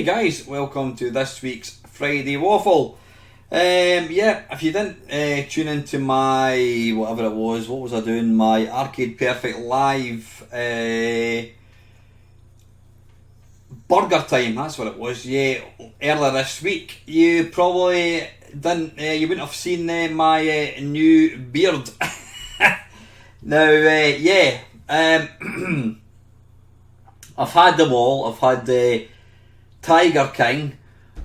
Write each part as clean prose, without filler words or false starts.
Hey guys, welcome to this week's Friday Waffle. If you didn't tune into my, whatever it was, what was I doing? My Arcade Perfect Live burger time, that's what it was, earlier this week. You probably didn't, you wouldn't have seen my new beard. Now, I've had them all. I've had the Tiger King,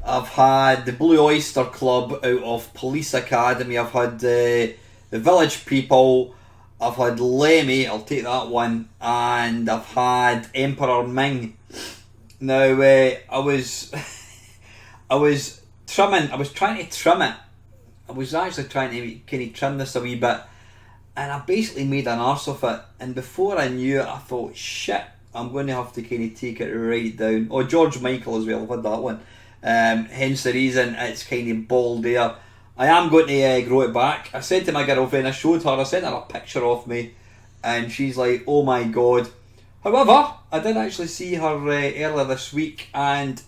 I've had the Blue Oyster Club out of Police Academy, I've had the Village People, I've had Lemmy, I'll take that one, and I've had Emperor Ming. Now, I was trying to trim it. I was actually trying to kind of trim this a wee bit, and I basically made an arse of it, and before I knew it, I thought, shit, I'm going to have to kind of take it right down. Oh, George Michael as well, I've had that one. Hence the reason it's kind of bald there. I am going to grow it back. I said to my girlfriend, I sent her a picture of me, and she's like, oh my god. However, I did actually see her earlier this week, and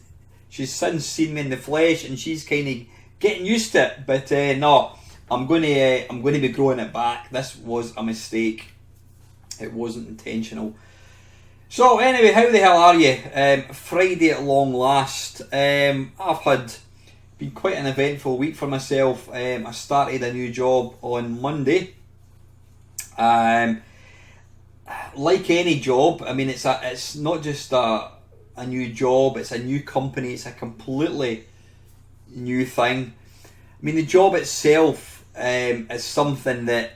she's since seen me in the flesh, and she's kind of getting used to it. But no, I'm going to be growing it back. This was a mistake. It wasn't intentional. So anyway, how the hell are you? Friday at long last. I've been quite an eventful week for myself. I started a new job on Monday. Like any job, I mean, it's not just a new job, it's a new company, it's a completely new thing. I mean, the job itself is something that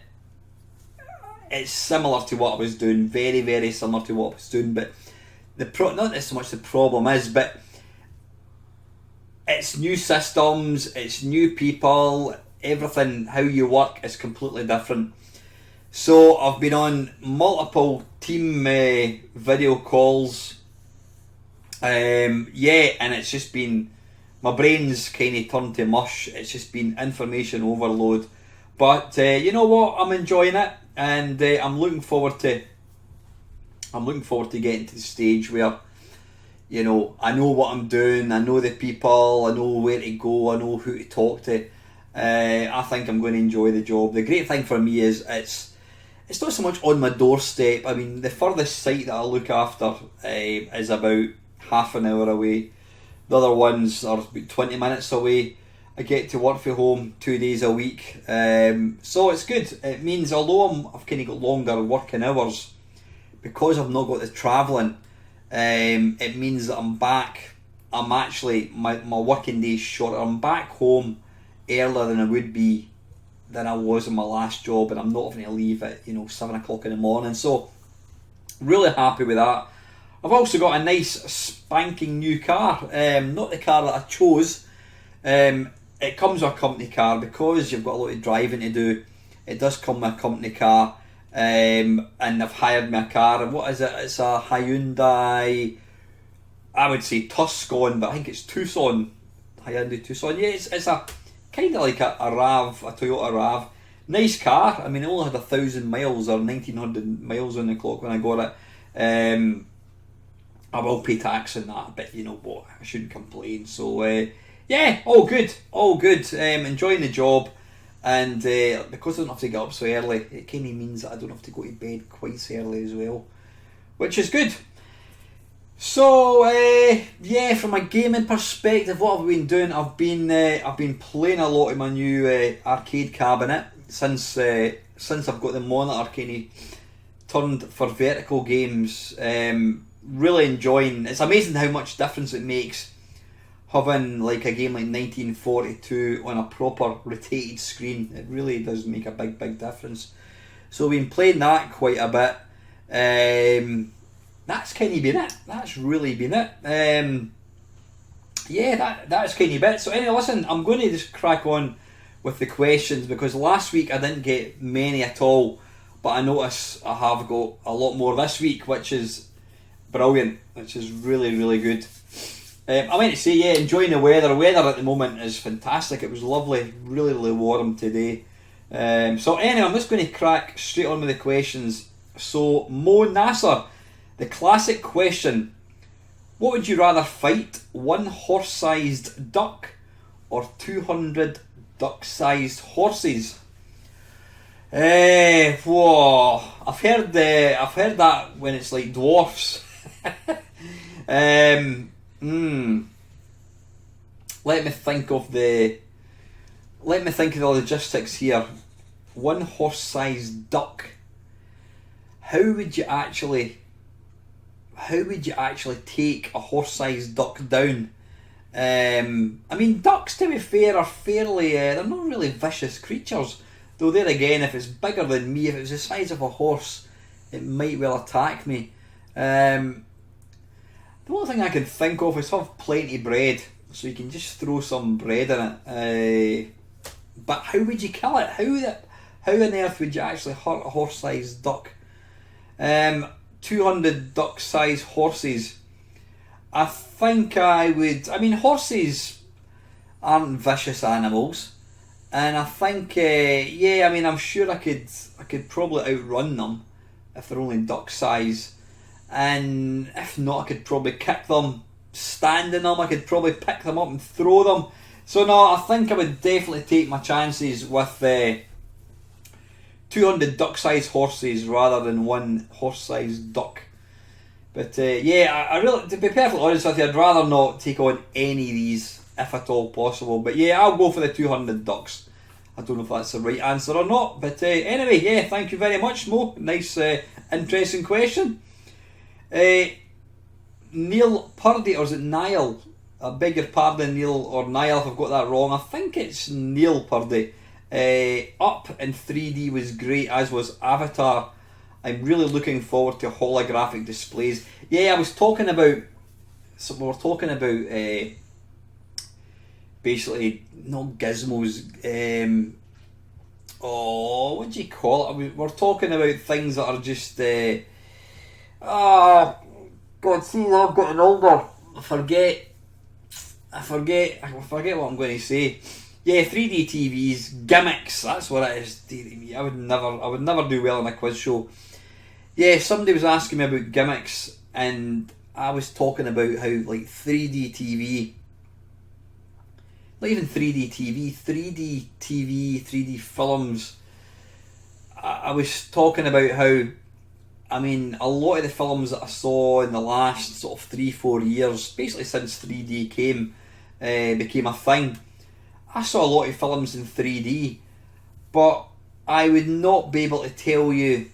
it's similar to what I was doing, very, very similar to what I was doing, but not so much the problem is, but it's new systems, it's new people, everything, how you work is completely different. So I've been on multiple team video calls, and it's just been, my brain's kind of turned to mush. It's just been information overload, but you know what, I'm enjoying it, and I'm looking forward to getting to the stage where, you know, I know what I'm doing, I know the people, I know where to go, I know who to talk to. I think I'm going to enjoy the job. The great thing for me is it's not so much on my doorstep. I mean, the furthest site that I look after is about half an hour away. The other ones are about 20 minutes away. I get to work from home 2 days a week. So it's good. It means, although I've kind of got longer working hours, because I've not got the travelling, it means that I'm back. I'm actually, my working day's shorter. I'm back home earlier than I would be than I was in my last job, and I'm not having to leave at 7 o'clock in the morning. So really happy with that. I've also got a nice spanking new car. Not the car that I chose. It comes with a company car because you've got a lot of driving to do. It does come with a company car, and I've hired me a car. And what is it? It's a Hyundai, I would say Tucson, but I think it's Tucson. Hyundai Tucson. Yeah, it's a kind of like a RAV, a Toyota RAV. Nice car. I mean, it only had 1,000 miles or 1,900 miles on the clock when I got it. I will pay tax on that, but you know what, I shouldn't complain. So all good, enjoying the job, and because I don't have to get up so early, it kind of means that I don't have to go to bed quite so early as well, which is good. So from a gaming perspective, what have I been doing? I've been playing a lot in my new arcade cabinet since I've got the monitor kind of turned for vertical games. Really enjoying. It's amazing how much difference it makes having like a game like 1942 on a proper rotated screen. It really does make a big difference. So we've been playing that quite a bit. That's kind of been it. That's really been it. That's kind of it. So anyway, listen, I'm going to just crack on with the questions, because last week I didn't get many at all, but I notice I have got a lot more this week, which is brilliant, which is really good. I meant to say, enjoying the weather. The weather at the moment is fantastic. It was lovely, really warm today. So anyway, I'm just going to crack straight on with the questions. So Mo Nasser, the classic question: What would you rather fight? One horse-sized duck or 200 duck-sized horses? Whoa! I've heard that when it's like dwarfs. Let me think of the logistics here. One horse-sized duck. How would you actually take a horse-sized duck down? I mean, ducks, to be fair, are fairly they're not really vicious creatures. Though there again, if it's bigger than me, if it was the size of a horse, it might well attack me. The only thing I can think of is have plenty of bread, so you can just throw some bread in it. But how would you kill it? How on earth would you actually hurt a horse-sized duck? 200 duck-sized horses. I think I would. I mean, horses aren't vicious animals. And I think, I mean, I'm sure I could probably outrun them if they're only duck size. And if not, I could probably kick them, stand in them, I could probably pick them up and throw them. So no, I think I would definitely take my chances with 200 duck-sized horses rather than one horse-sized duck. But I really, to be perfectly honest with you, I'd rather not take on any of these if at all possible. But yeah, I'll go for the 200 ducks. I don't know if that's the right answer or not. But anyway, yeah, thank you very much, Mo. Nice, interesting question. Neil Purdy, or is it Niall? I beg your pardon, Neil or Niall, if I've got that wrong. I think it's Neil Purdy. Up in 3D was great, as was Avatar. I'm really looking forward to holographic displays. Yeah, I was talking about. So we were talking about basically not gizmos. What do you call it? We're talking about things that are just. God, see, I'm getting older. I forget what I'm going to say. Yeah, 3D TVs, gimmicks. That's what it is. Dear me, I would never do well in a quiz show. Yeah, somebody was asking me about gimmicks, and I was talking about how like 3D TV, not even 3D TV, 3D TV, 3D films. I was talking about how, I mean, a lot of the films that I saw in the last sort of 3-4 years, basically since 3D became a thing, I saw a lot of films in 3D, but I would not be able to tell you.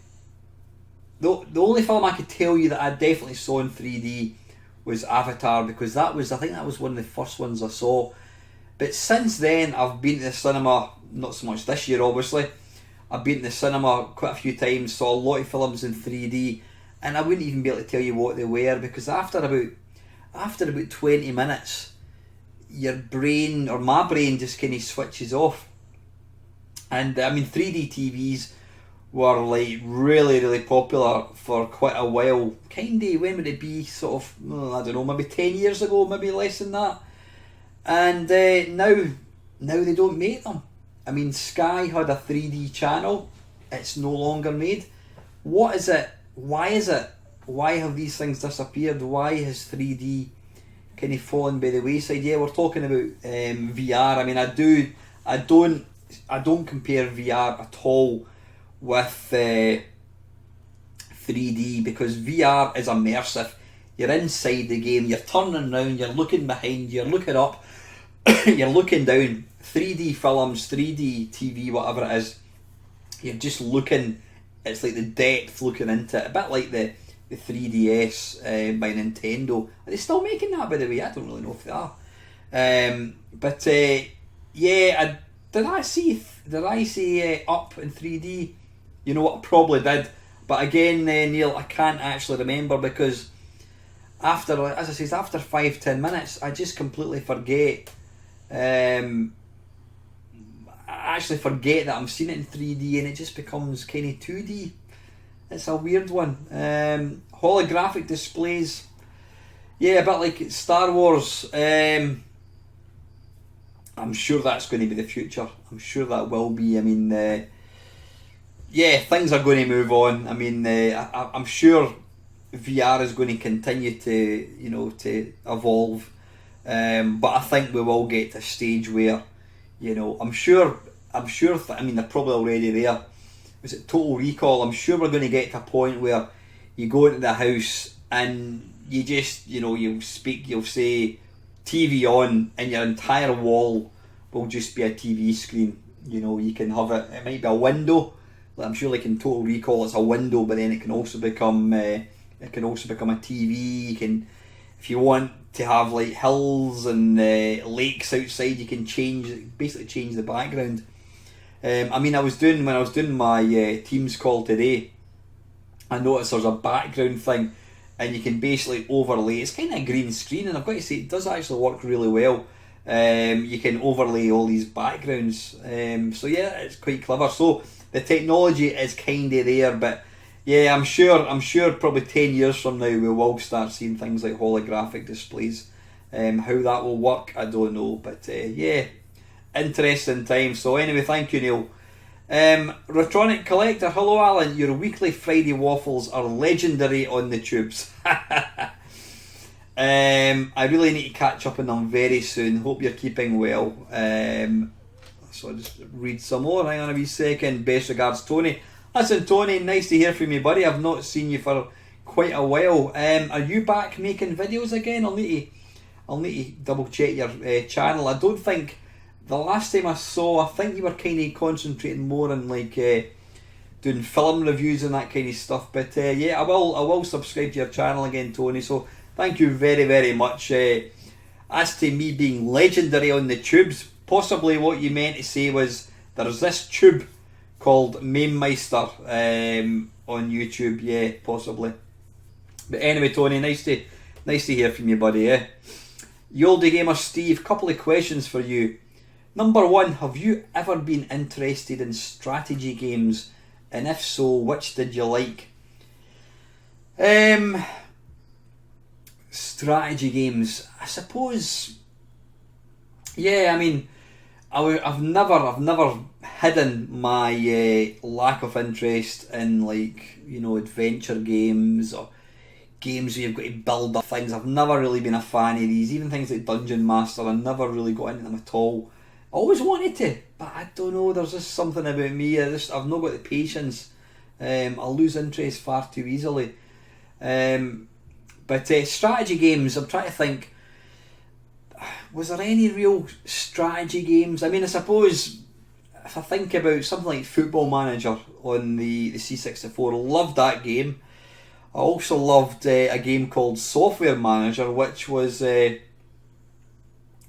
The only film I could tell you that I definitely saw in 3D was Avatar, because I think that was one of the first ones I saw. But since then, I've been to the cinema, not so much this year obviously, I've been to the cinema quite a few times, saw a lot of films in 3D, and I wouldn't even be able to tell you what they were, because after about 20 minutes, your brain, or my brain, just kind of switches off. And I mean, 3D TVs were like really, really popular for quite a while. Kinda, when would it be? Sort of, I don't know, maybe 10 years ago, maybe less than that. And now they don't make them. I mean, Sky had a 3D channel. It's no longer made. What is it? Why is it? Why have these things disappeared? Why has 3D kind of fallen by the wayside? Yeah, we're talking about VR. I mean, I don't compare VR at all with 3D, because VR is immersive. You're inside the game, you're turning around, you're looking behind, you're looking up, you're looking down. 3D films, 3D TV, whatever it is, you're just looking, it's like the depth looking into it, a bit like the 3DS by Nintendo. Are they still making that, by the way? I don't really know if they are. Did I see Up in 3D? You know what, I probably did. But again, Neil, I can't actually remember, because after 5-10 minutes, I just completely forget. I actually forget that I'm seeing it in 3D, and it just becomes kind of 2D. It's a weird one. Holographic displays. Yeah, a bit like Star Wars. I'm sure that's going to be the future. I'm sure that will be. I mean, things are going to move on. I mean, I'm sure VR is going to continue to evolve. But I think we will get to a stage where, I'm sure. I mean, they're probably already there. Was it Total Recall? I'm sure we're going to get to a point where you go into the house and you just, you'll say TV on, and your entire wall will just be a TV screen. You can have it. It might be a window. I'm sure, like in Total Recall, it's a window, but then it can also become a TV. You can, if you want to have like hills and lakes outside, you can basically change the background. I mean, when I was doing my Teams call today, I noticed there's a background thing, and you can basically overlay. It's kind of a green screen, and I've got to say it does actually work really well. You can overlay all these backgrounds. So yeah, it's quite clever. So the technology is kind of there, but yeah, I'm sure probably 10 years from now we will start seeing things like holographic displays. How that will work, I don't know, but yeah, interesting time. So anyway, thank you, Neil. Retronic Collector, hello Alan, your weekly Friday waffles are legendary on the tubes. I really need to catch up on them very soon. Hope you're keeping well. So I'll just read some more. Hang on a wee second. Best regards, Tony. Listen, Tony, nice to hear from you, buddy. I've not seen you for quite a while. Are you back making videos again? I'll need to double check your channel. I don't think the last time I think you were kind of concentrating more on like doing film reviews and that kind of stuff. But yeah, I will subscribe to your channel again, Tony. So thank you very, very much. As to me being legendary on the tubes, possibly what you meant to say was there's this tube called Mainmeister on YouTube. Yeah, possibly. But anyway, Tony, nice to hear from you, buddy. Yeah. Yoldy Gamer Steve, couple of questions for you. Number one, have you ever been interested in strategy games? And if so, which did you like? Strategy games, I suppose. Yeah, I mean, I've never hidden my lack of interest in like adventure games or games where you've got to build up things. I've never really been a fan of these. Even things like Dungeon Master, I never really got into them at all. I always wanted to, but I don't know. There's just something about me. I've not got the patience. I'll lose interest far too easily. But strategy games, I'm trying to think. Was there any real strategy games? I mean, I suppose if I think about something like Football Manager on the C64, loved that game. I also loved a game called Software Manager, which was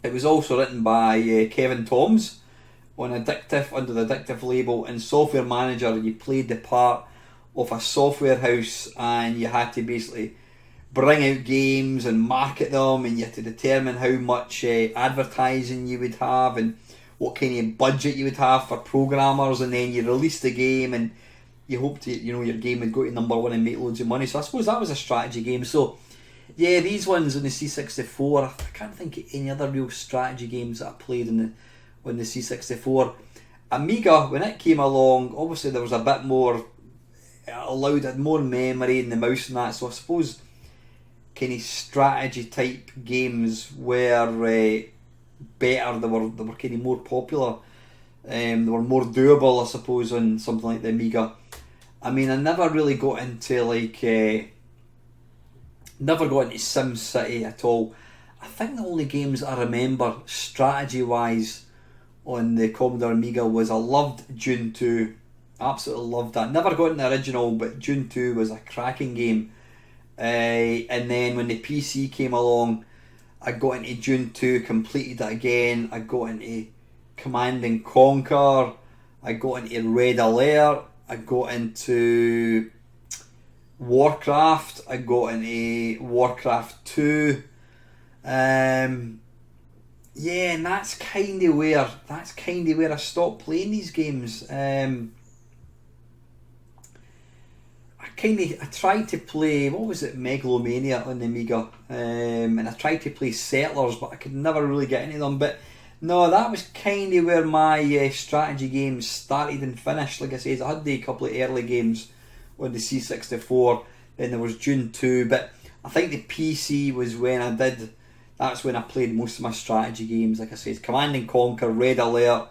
it was also written by Kevin Toms on under the Addictive label. In Software Manager, you played the part of a software house, and you had to basically bring out games and market them, and you had to determine how much advertising you would have and what kind of budget you would have for programmers, and then you release the game and you hope to your game would go to number one and make loads of money. So I suppose that was a strategy game. So yeah, these ones on the C64, I can't think of any other real strategy games that I played on the C64. Amiga, when it came along, obviously there was a bit more, had more memory in the mouse and that, so I suppose kind of strategy type games were better. They were kind of more popular. They were more doable, I suppose, on something like the Amiga. I mean, I never really got into SimCity at all. I think the only games I remember strategy wise on the Commodore Amiga was I loved Dune 2. Absolutely loved that. Never got in the original, but Dune 2 was a cracking game. And then when the PC came along, I got into Dune 2, completed it again. I got into Command and Conquer. I got into Red Alert. I got into Warcraft. I got into Warcraft 2. Yeah, and that's kind of where I stopped playing these games. I tried to play, what was it, Megalomania on the Amiga, and I tried to play Settlers, but I could never really get into them. But no, that was kind of where my strategy games started and finished. Like I said, I had a couple of early games on the C64. then there was Dune 2, but I think the PC was when that's when I played most of my strategy games. Like I said, Command and Conquer, Red Alert,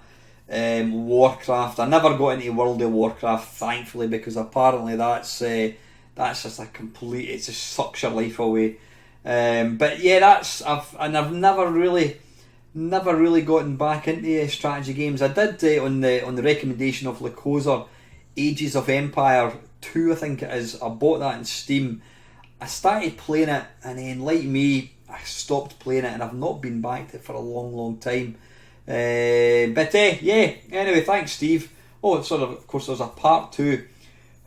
Warcraft. I never got into World of Warcraft, thankfully, because apparently that's just a complete, it just sucks your life away. But yeah, I've never really gotten back into strategy games. I did on the recommendation of Lacosa, Ages of Empire 2, I think it is. I bought that in Steam. I started playing it, and then, like me, I stopped playing it, and I've not been back to it for a long time. But yeah, anyway, thanks, Steve. Oh, of course, there's a part 2.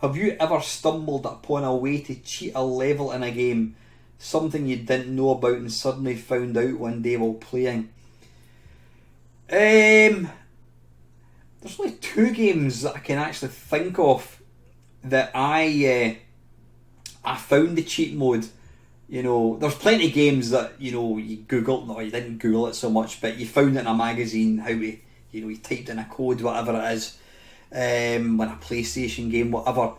Have you ever stumbled upon a way to cheat a level in a game? Something you didn't know about and suddenly found out one day while playing? There's only 2 games that I can actually think of that I found the cheat mode. You know, there's plenty of games that, you know, you Google, no, you didn't Google it so much, but you found it in a magazine, how to, you know, you typed in a code, whatever it is, when a PlayStation game, whatever.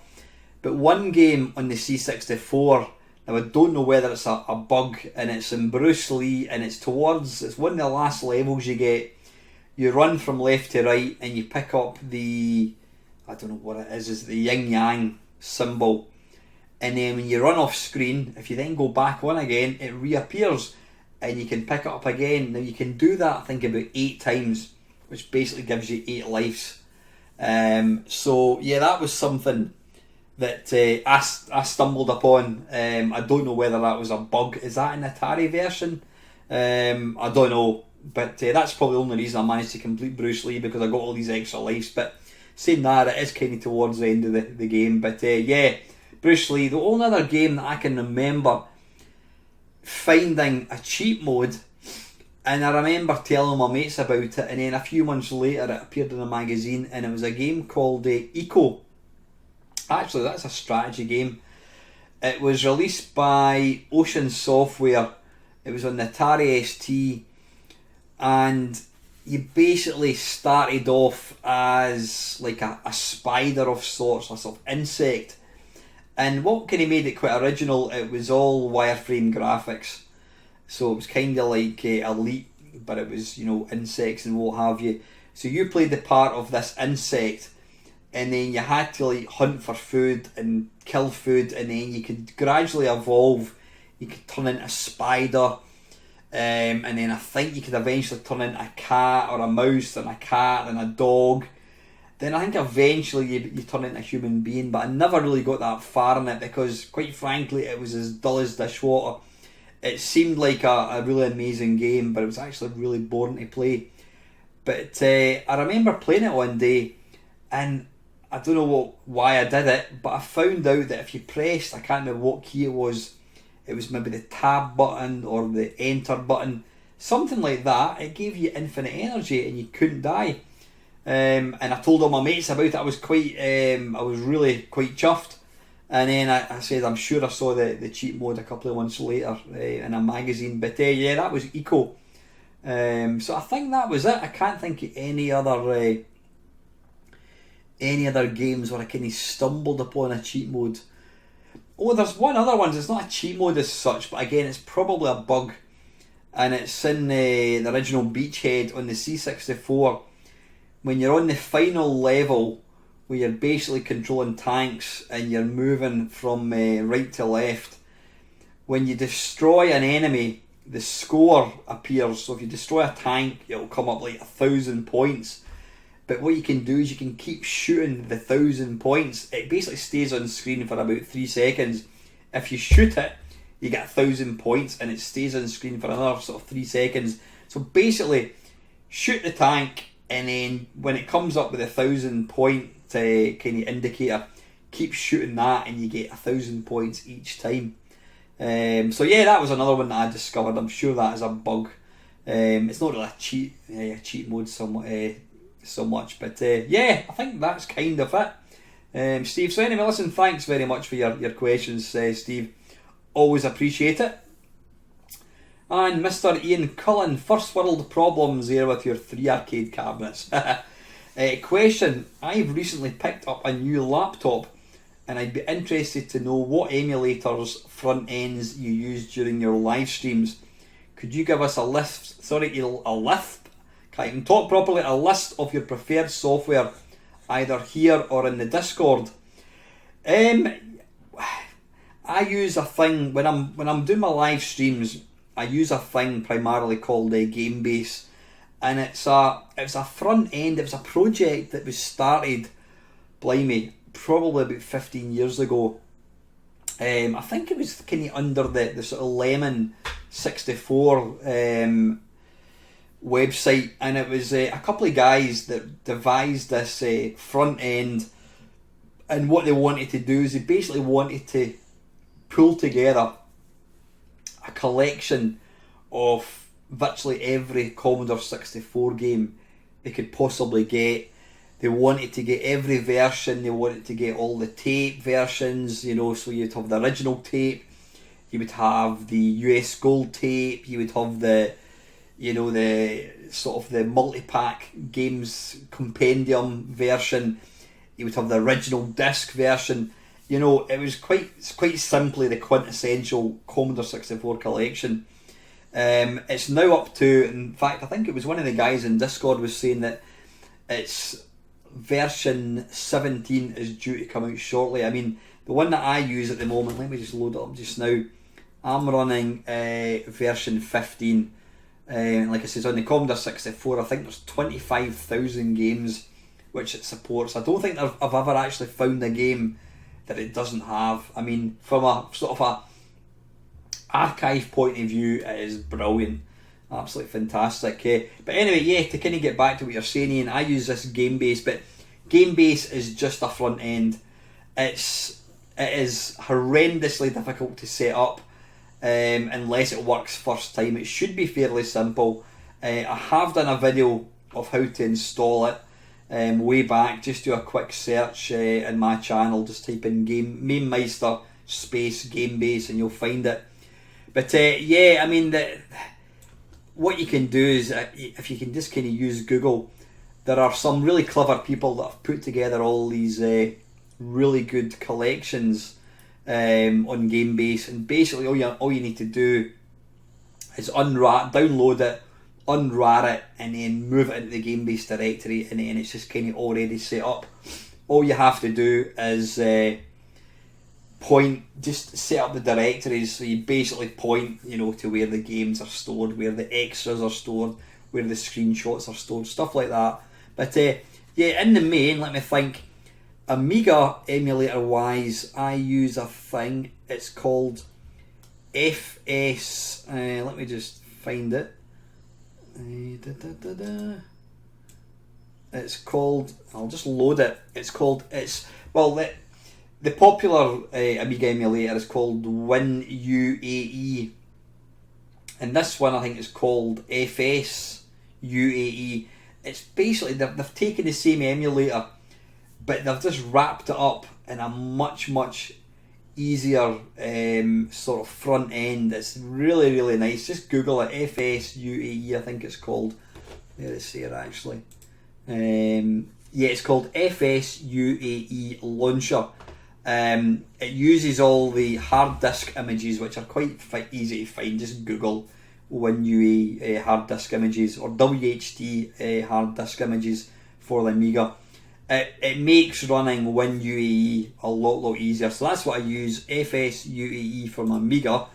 But one game on the C64, now I don't know whether it's a bug, and it's in Bruce Lee, and it's one of the last levels you get. You run from left to right, and you pick up the, I don't know what it is the yin-yang symbol. And then when you run off screen, if you then go back on again, it reappears and you can pick it up again. Now you can do that, I think, about 8 times, which basically gives you 8 lives. So yeah, that was something that I stumbled upon. I don't know whether that was a bug. Is that an Atari version? I don't know, but that's probably the only reason I managed to complete Bruce Lee, because I got all these extra lives. But saying that, it is kind of towards the end of the game. But yeah, Bruce Lee. The only other game that I can remember finding a cheat mode, and I remember telling my mates about it, and then a few months later it appeared in a magazine, and it was a game called Eco. Actually, that's a strategy game. It was released by Ocean Software. It was on the Atari ST, and you basically started off as like a spider of sorts, a sort of insect. And what kind of made it quite original, it was all wireframe graphics. So it was kind of like Elite, but it was, you know, insects and what have you. So you played the part of this insect, and then you had to like hunt for food and kill food, and then you could gradually evolve. You could turn into a spider, and then I think you could eventually turn into a cat or a mouse, and a cat and a dog. Then I think eventually you turn into a human being, but I never really got that far in it, because quite frankly it was as dull as dishwater. It seemed like a really amazing game, but it was actually really boring to play. But I remember playing it one day, and I don't know why I did it, but I found out that if you pressed, I can't remember what key it was maybe the tab button or the enter button, something like that, it gave you infinite energy and you couldn't die. And I told all my mates about it. I was really quite chuffed. And then I said, I'm sure I saw the cheat mode a couple of months later in a magazine. But yeah, that was Eco. So I think that was it. I can't think of any other games where I kind of stumbled upon a cheat mode. Oh, there's one other one. It's not a cheat mode as such, but again, it's probably a bug. And it's in the original Beachhead on the C64. When you're on the final level, where you're basically controlling tanks and you're moving from right to left, when you destroy an enemy, the score appears. So if you destroy a tank, it'll come up like 1,000 points. But what you can do is you can keep shooting the 1,000 points. It basically stays on screen for about 3 seconds. If you shoot it, you get 1,000 points, and it stays on screen for another sort of 3 seconds. So basically, shoot the tank, and then when it comes up with 1,000 point kind of indicator, keep shooting that, and you get 1,000 points each time. So yeah, that was another one that I discovered. I'm sure that is a bug. It's not really a cheat mode so much, but yeah, I think that's kind of it. Steve, so anyway, listen, thanks very much for your questions, Steve. Always appreciate it. And Mr. Ian Cullen, first world problems here with your 3 arcade cabinets. Question, I've recently picked up a new laptop and I'd be interested to know what emulators front ends you use during your live streams. Could you give us a list? Sorry, a list. Can't even talk properly. A list of your preferred software, either here or in the Discord. I use a thing when I'm doing my live streams. I use a thing primarily called GameBase, and it's a front end. It was a project that was started, blimey, probably about 15 years ago. I think it was kind of under the sort of Lemon 64 website, and it was a couple of guys that devised this front end. And what they wanted to do is they basically wanted to pull together a collection of virtually every Commodore 64 game they could possibly get. They wanted to get every version, they wanted to get all the tape versions, you know, so you'd have the original tape, you would have the US Gold tape, you would have the, you know, the sort of the multi-pack games compendium version, you would have the original disc version. You know, it was quite simply the quintessential Commodore 64 collection. It's now up to, in fact, I think it was one of the guys in Discord was saying that it's version 17 is due to come out shortly. I mean, the one that I use at the moment, let me just load it up just now. I'm running version 15. Like I said, on the Commodore 64, I think there's 25,000 games which it supports. I don't think I've ever actually found a game that it doesn't have. I mean, from a sort of a archive point of view, it is brilliant, absolutely fantastic. But anyway, yeah, to kind of get back to what you're saying, Ian, I use this GameBase, but GameBase is just a front end. It is horrendously difficult to set up unless it works first time. It should be fairly simple. I have done a video of how to install it way back. Just do a quick search in my channel, just type in MainMeister space GameBase and you'll find it. But yeah, I mean, what you can do is if you can just kind of use Google, there are some really clever people that have put together all these really good collections on GameBase, and basically all you need to do is download it, unrar it, and then move it into the GameBase directory, and then it's just kind of already set up. All you have to do is just set up the directories, so you basically point, you know, to where the games are stored, where the extras are stored, where the screenshots are stored, stuff like that. But yeah, in the main, let me think, Amiga emulator wise, I use a thing, it's called FS, let me just find it. It's called, I'll just load it, the popular Amiga emulator is called WinUAE, and this one I think is called FS UAE. It's basically, they've taken the same emulator, but they've just wrapped it up in a much easier sort of front end. It's really, really nice. Just Google it, FS UAE, I think it's called. There it's here actually. Yeah, it's called FS UAE Launcher. It uses all the hard disk images, which are quite easy to find. Just Google WinUAE hard disk images or WHD hard disk images for the Amiga. It makes running WinUAE a lot easier. So that's what I use, FS UAE for my Amiga.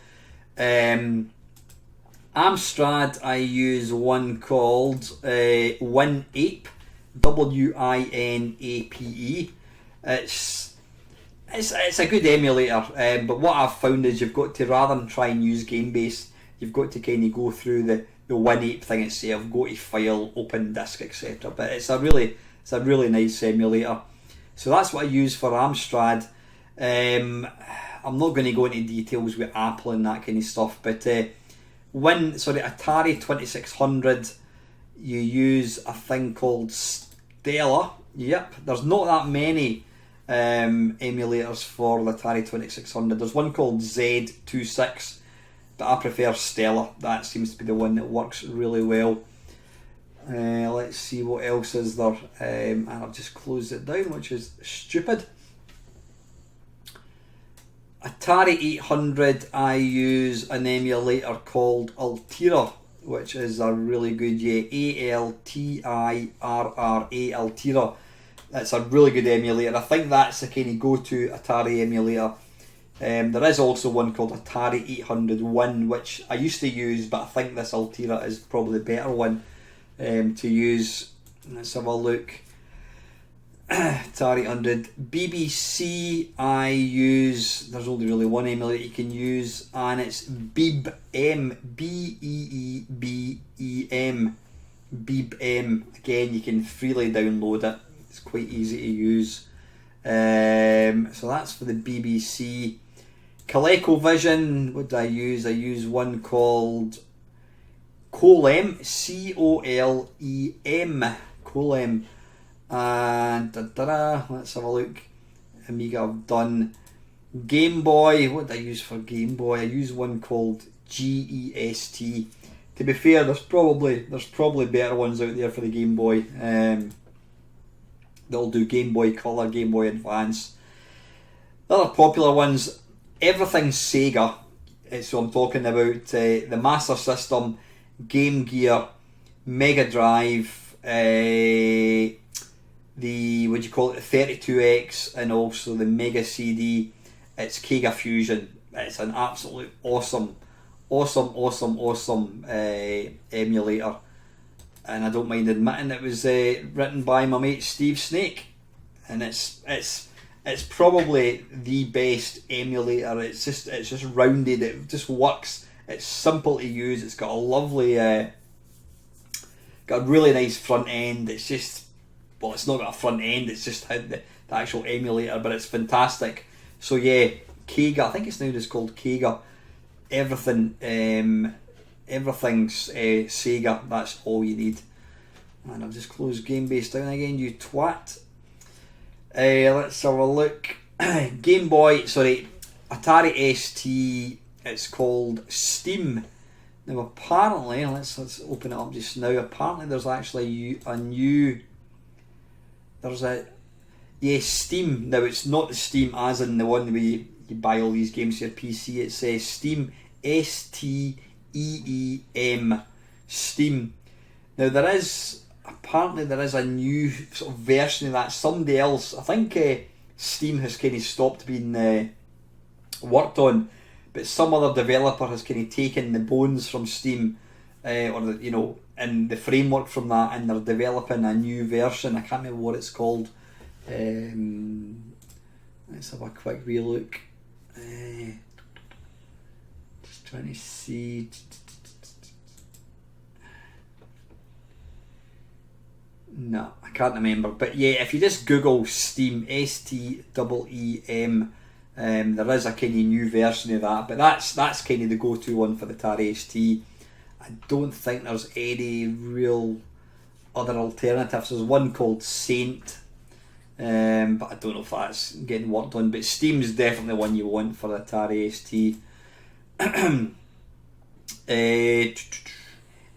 Amstrad, I use one called WinApe, WINAPE. It's a good emulator, but what I've found is you've got to, rather than try and use GameBase, you've got to kind of go through the WinApe thing itself, go to file, open disk, etc. But it's a really nice emulator. So that's what I use for Amstrad. I'm not going to go into details with Apple and that kind of stuff, but Atari 2600, you use a thing called Stella. Yep, there's not that many emulators for the Atari 2600. There's one called Z26, but I prefer Stella. That seems to be the one that works really well. Let's see what else is there. And I've just closed it down, which is stupid. Atari 800, I use an emulator called Altira, which is a really good, Altirra, Altira. That's a really good emulator. I think that's the kind of go-to Atari emulator. There is also one called Atari 801, which I used to use, but I think this Altira is probably the better one to use. Let's have a look. Atari 800. BBC, I use, there's only really one emulator you can use, and it's BeebM, BeebM, BeebM. Again, you can freely download it. It's quite easy to use. So that's for the BBC. ColecoVision, what do I use? I use one called Colem, C-O-L-E-M, Colem. And let's have a look. Amiga I've done. Game Boy, what do I use for Game Boy? I use one called GEST. To be fair, there's probably better ones out there for the Game Boy. They'll do Game Boy Color, Game Boy Advance. The other popular ones, everything's Sega. So I'm talking about the Master System, Game Gear, Mega Drive, the 32X, and also the Mega CD. It's Kega Fusion. It's an absolute awesome emulator, and I don't mind admitting it was written by my mate Steve Snake, and it's probably the best emulator. It's just rounded. It just works. It's simple to use. It's got a lovely, got a really nice front end. It's just, well, it's not got a front end. It's just the actual emulator, but it's fantastic. So yeah, Kega. I think it's now just called Kega. Everything, everything's Sega. That's all you need. And I've just closed GameBase down again. You twat. Let's have a look. Game Boy. Sorry, Atari ST. It's called Steam. Now apparently, let's open it up just now. Apparently, there's actually a new. Steam. Now it's not the Steam as in the one where you buy all these games for your PC. It says Steam, S-T-E-E-M, Steam. Now there is a new sort of version of that. Somebody else, I think Steam has kind of stopped being worked on, but some other developer has kind of taken the bones from Steam, and the framework from that, and they're developing a new version. I can't remember what it's called. Let's have a quick wee look. Just trying to see. No, I can't remember. But yeah, if you just Google Steam, S-T-E-E-M, there is a kind of new version of that. But that's kind of the go-to one for the Atari ST. I don't think there's any real other alternatives. There's one called Saint. But I don't know if that's getting worked on. But Steam's definitely one you want for the Atari ST.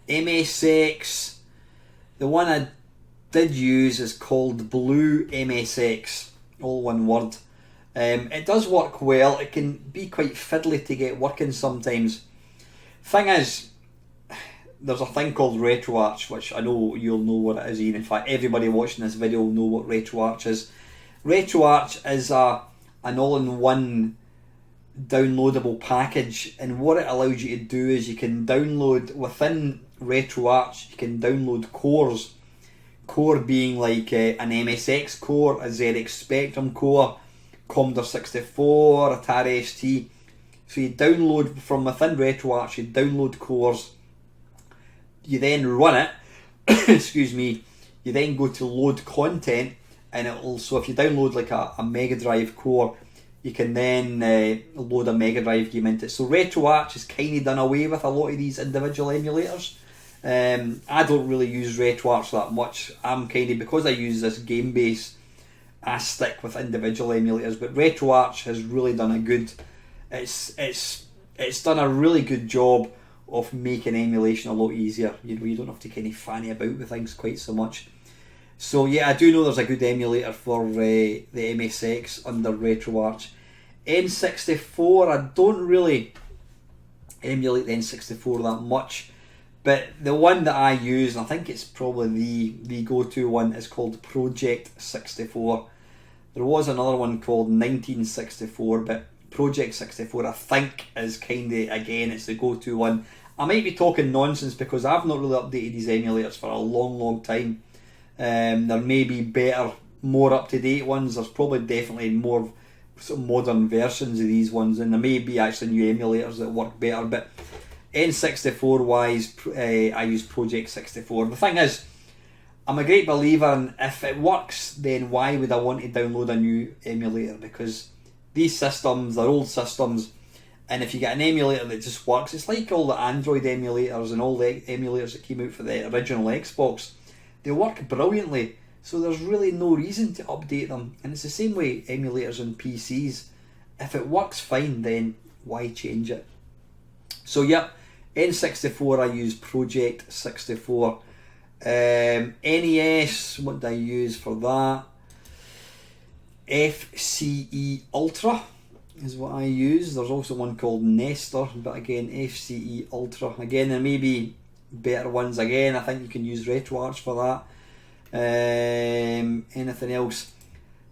MSX. The one I did use is called Blue MSX. All one word. It does work well. It can be quite fiddly to get working sometimes. Thing is, there's a thing called RetroArch, which I know you'll know what it is, Ian. In fact, everybody watching this video will know what RetroArch is. RetroArch is an all-in-one downloadable package, and what it allows you to do is you can download, within RetroArch, you can download cores. Core being like an MSX core, a ZX Spectrum core, Commodore 64, Atari ST. So you download from within RetroArch, you download cores, you then run it, excuse me, you then go to load content, and it'll, so if you download like a Mega Drive core, you can then load a Mega Drive game into it. So RetroArch has kind of done away with a lot of these individual emulators. I don't really use RetroArch that much. I'm kind of, because I use this GameBase, I stick with individual emulators, but RetroArch has really done a good, it's done a really good job of making emulation a lot easier. You don't have to kind of fanny about with things quite so much. So yeah, I do know there's a good emulator for the MSX under RetroArch. N64, I don't really emulate the N64 that much, but the one that I use, and I think it's probably the go-to one, is called Project 64. There was another one called 1964, but Project 64 I think is kind of, again, it's the go-to one. I might be talking nonsense because I've not really updated these emulators for a long time. There may be better, more up-to-date ones. There's probably definitely more sort of modern versions of these ones, and there may be actually new emulators that work better, but N64 wise, I use Project 64. The thing is, I'm a great believer in, if it works, then why would I want to download a new emulator? Because these systems, they're old systems, and if you get an emulator that just works, it's like all the Android emulators and all the emulators that came out for the original Xbox. They work brilliantly, so there's really no reason to update them. And it's the same way emulators on PCs. If it works fine, then why change it? So yep, N64 I use Project 64. NES, what do I use for that? FCE Ultra is what I use. There's also one called Nestor, but again, FCE Ultra. Again, there may be better ones. Again, I think you can use RetroArch for that. Anything else?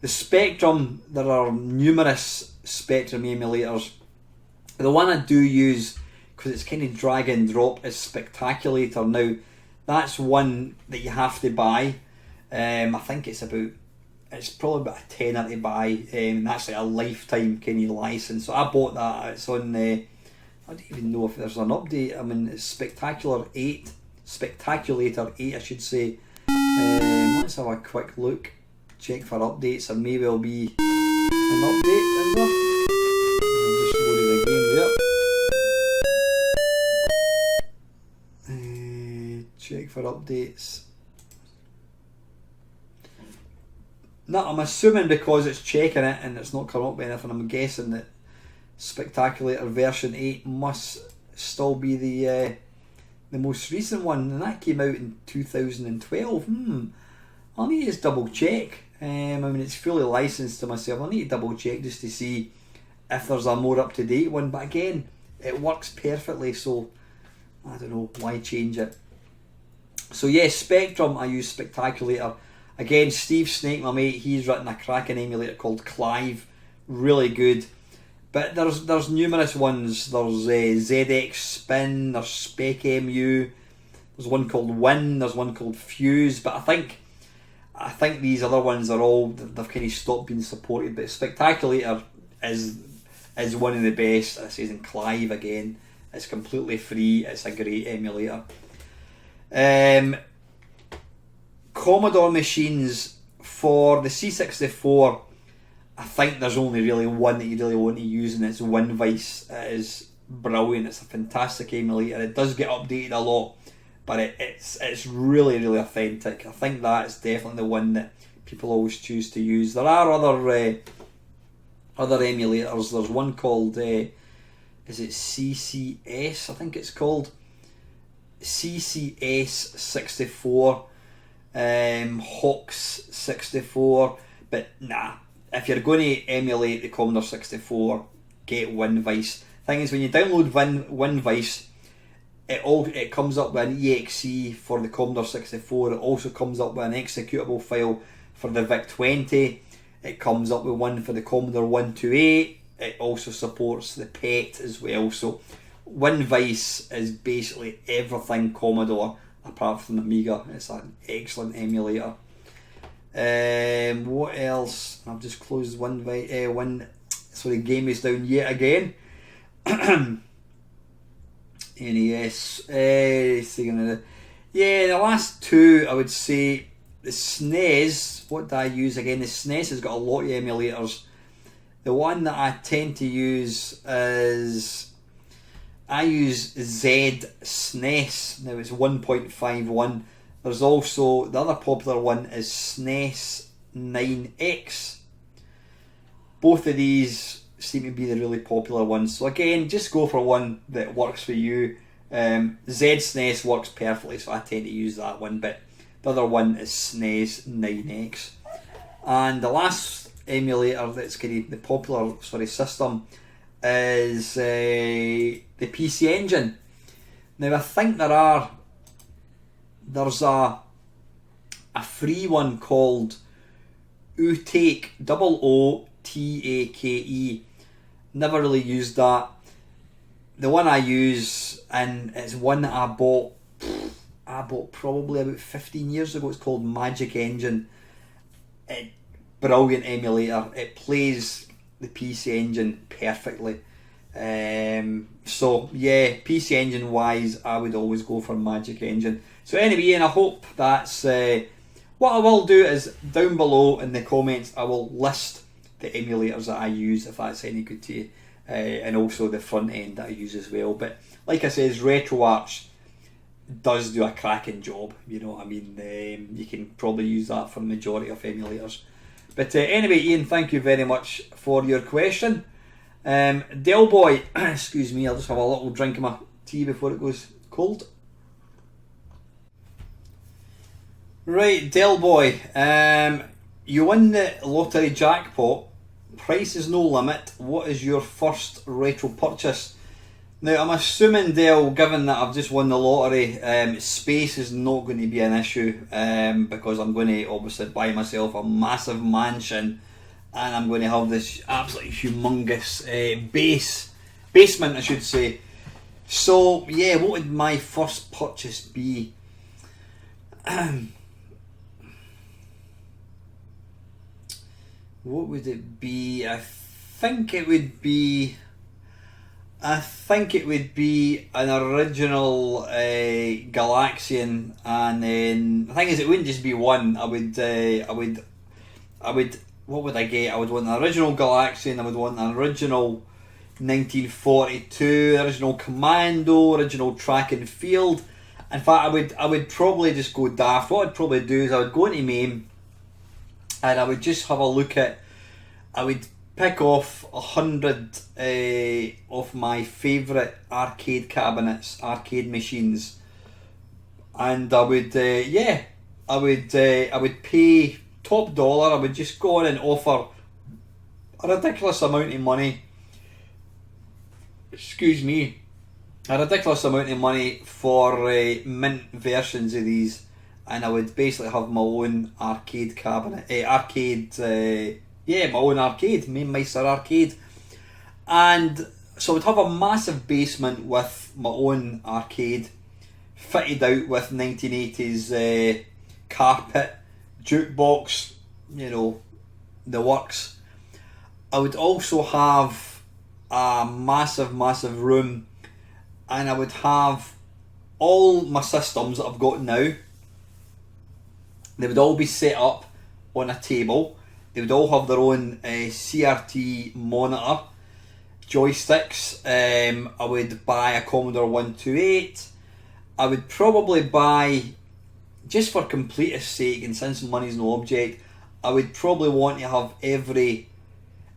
The Spectrum, there are numerous Spectrum emulators. The one I do use, because it's kind of drag and drop, is Spectaculator. Now, that's one that you have to buy. I think it's probably about a tenner to buy, and that's like a lifetime kind of license. So I bought that. It's on I don't even know if there's an update. I mean, it's Spectaculator 8, I should say. Let's have a quick look, check for updates. There may well be an update in there. I'll just load the game there. Check for updates. No, I'm assuming because it's checking it and it's not coming up with anything, I'm guessing that Spectaculator version 8 must still be the most recent one, and that came out in 2012. I'll need to just double check. I mean, it's fully licensed to myself. I need to double check just to see if there's a more up to date one, but again, it works perfectly, so I don't know why change it. So yes, Spectrum, I use Spectaculator. Again, Steve Snake, my mate, he's written a cracking emulator called Clive, really good. But there's numerous ones. There's ZX Spin, there's SpecEmu, there's one called Win, there's one called Fuse. But I think these other ones are all, they've kind of stopped being supported. But Spectaculator is one of the best. I say in Clive again. It's completely free. It's a great emulator. Commodore machines for the C64, I think there's only really one that you really want to use, and it's WinVice. It is brilliant. It's a fantastic emulator. It does get updated a lot, but it's really authentic. I think that is definitely the one that people always choose to use. There are other emulators. There's one called is it CCS? I think it's called CCS 64. Hawks 64, but nah, if you're going to emulate the Commodore 64, get WinVice. Thing is, when you download WinVice, it comes up with an exe for the Commodore 64. It also comes up with an executable file for the VIC-20. It comes up with one for the Commodore 128. It also supports the PET as well. So WinVice is basically everything Commodore apart from the Amiga. It's an excellent emulator. What else? I've just closed so the game is down yet again. NES. The last two, I would say the SNES. What do I use again? The SNES has got a lot of emulators. The one that I tend to use is, I use Z SNES. Now it's 1.51. There's also, the other popular one is SNES 9X. Both of these seem to be the really popular ones. So again, just go for one that works for you. Z SNES works perfectly, so I tend to use that one, but the other one is SNES 9X. And the last emulator that's kind of the popular system is the PC Engine. Now I think there's a free one called Ootake, OOTAKE. Never really used that. The one I use, and it's one that I bought probably about 15 years ago. It's called Magic Engine. Brilliant emulator. It plays the PC Engine perfectly. So yeah, PC Engine wise, I would always go for Magic Engine. So anyway, Ian, I hope that's what I will do is down below in the comments I will list the emulators that I use, if that's any good to you, and also the front end that I use as well. But like I says, RetroArch does do a cracking job, you know what I mean. You can probably use that for the majority of emulators. But anyway, Ian, thank you very much for your question. Del Boy, excuse me, I'll just have a little drink of my tea before it goes cold. Right, Del Boy, you win the lottery jackpot, price is no limit, what is your first retro purchase? Now I'm assuming, Del, given that I've just won the lottery, space is not going to be an issue, because I'm going to obviously buy myself a massive mansion, and I'm going to have this absolutely humongous basement, I should say. So yeah, what would my first purchase be? What would it be? I think it would be an original Galaxian, and then the thing is, it wouldn't just be one. I would. What would I get? I would want an original Galaxian. I would want an original 1942, original Commando, original Track and Field. In fact, I would probably just go daft. What I'd probably do is I would go into MAME, and I would just have a look at. I would pick off 100 of my favourite arcade cabinets, arcade machines, and I would pay top dollar. I would just go on and offer a ridiculous amount of money. Excuse me, a ridiculous amount of money for mint versions of these, and I would basically have my own arcade cabinet, my own arcade, Mainmeister arcade. And so I would have a massive basement with my own arcade, fitted out with 1980s carpet, jukebox, you know, the works. I would also have a massive room, and I would have all my systems that I've got now. They would all be set up on a table. They would all have their own CRT monitor, joysticks. I would buy a Commodore 128. I would probably buy, just for completeness sake, and since money's no object, I would probably want to have every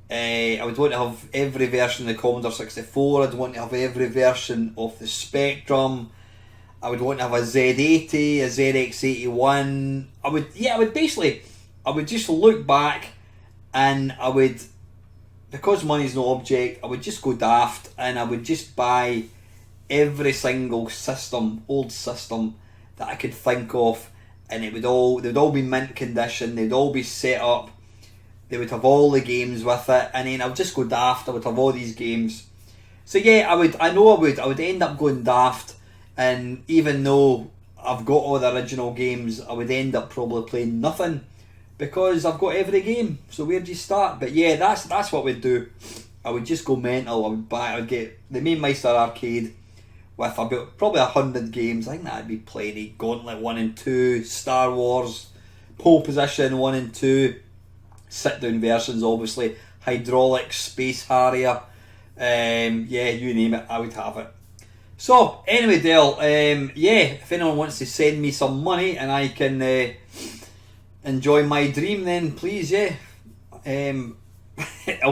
version of the Commodore 64. I'd want to have every version of the Spectrum. I would want to have a Z80, a ZX81. I would just look back, and I would, because money's no object, I would just go daft, and I would just buy every single old system that I could think of, and they would all be mint condition. They'd all be set up. They would have all the games with it, and then I would just go daft. I would have all these games. So yeah, I would end up going daft, and even though I've got all the original games, I would end up probably playing nothing, because I've got every game. So where do you start? But yeah, that's what we'd do. I would just go mental. I would get the Mainmeister arcade with about probably 100 games. I think that'd be plenty. Gauntlet 1 and 2, Star Wars, Pole Position 1 and 2, sit down versions obviously, Hydraulics, Space Harrier, you name it, I would have it. So anyway, Del, if anyone wants to send me some money and I can enjoy my dream, then please, I'll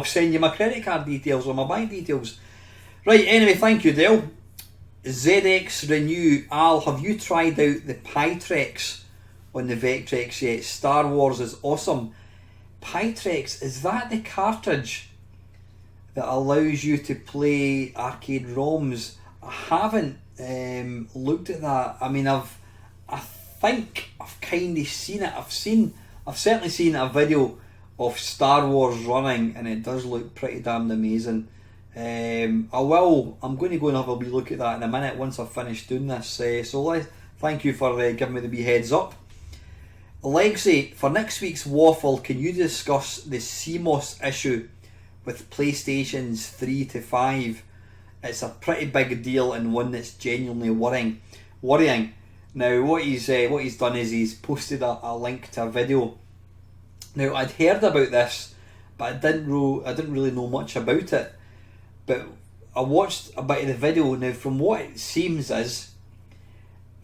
send you my credit card details or my bank details. Right, anyway, thank you, Del. ZX Renew, Al, have you tried out the Pytrex on the Vectrex yet? Star Wars is awesome. Pytrex, is that the cartridge that allows you to play arcade ROMs? I haven't looked at that. I mean, I think I've kind of seen it. I've certainly seen a video of Star Wars running, and it does look pretty damn amazing. I'm going to go and have a wee look at that in a minute once I've finished doing this. Thank you for giving me the wee heads up. Legacy, for next week's waffle, can you discuss the CMOS issue with PlayStations 3 to 5? It's a pretty big deal and one that's genuinely worrying. Now, what he's done is he's posted a link to a video. Now, I'd heard about this, but I didn't really know much about it. But I watched a bit of the video. Now, from what it seems is,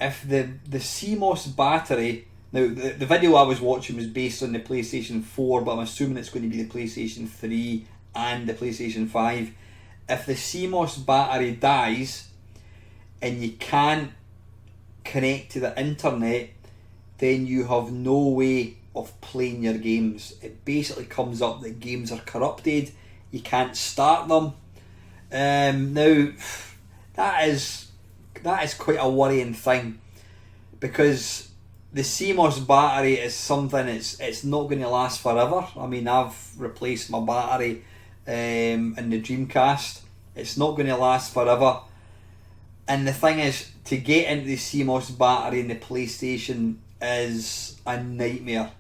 if the CMOS battery... Now, the video I was watching was based on the PlayStation 4, but I'm assuming it's going to be the PlayStation 3 and the PlayStation 5. If the CMOS battery dies and you can't connect to the internet, then you have no way of playing your games. It basically comes up that games are corrupted, you can't start them. Now, that is quite a worrying thing, because the CMOS battery is something it's not going to last forever. I mean, I've replaced my battery in the Dreamcast. It's not going to last forever. And the thing is, to get into the CMOS battery in the PlayStation is a nightmare.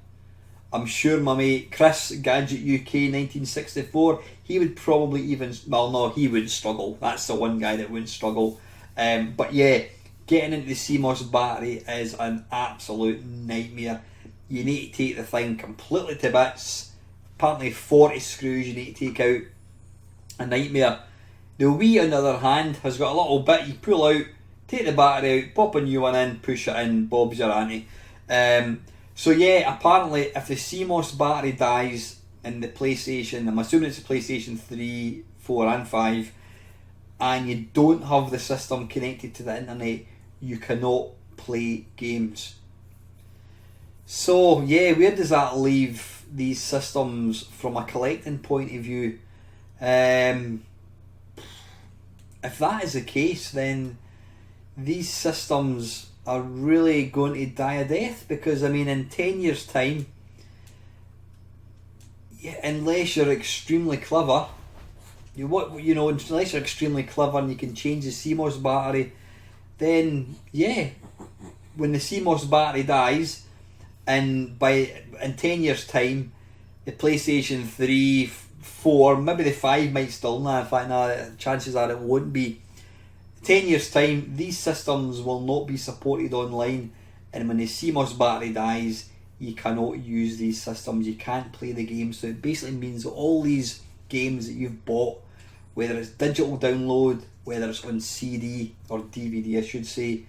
I'm sure my mate Chris, Gadget UK 1964, he would probably he would struggle. That's the one guy that wouldn't struggle. But yeah, getting into the CMOS battery is an absolute nightmare. You need to take the thing completely to bits. Apparently 40 screws you need to take out. A nightmare. The Wii, on the other hand, has got a little bit you pull out, take the battery out, pop a new one in, push it in, Bob's your auntie. So yeah, apparently if the CMOS battery dies in the PlayStation, I'm assuming it's the PlayStation 3, 4 and 5, and you don't have the system connected to the internet, you cannot play games. So yeah, where does that leave these systems from a collecting point of view? If that is the case, then these systems are really going to die a death, because I mean, in 10 years time, unless you're extremely clever, unless you're extremely clever and you can change the CMOS battery, then yeah, when the CMOS battery dies, and in 10 years time, the PlayStation 3, 4, maybe the 5 might still not. In fact, no, chances are it won't be. 10 years time, these systems will not be supported online, and when the CMOS battery dies, you cannot use these systems, you can't play the game. So it basically means that all these games that you've bought, whether it's digital download, whether it's on CD or DVD I should say,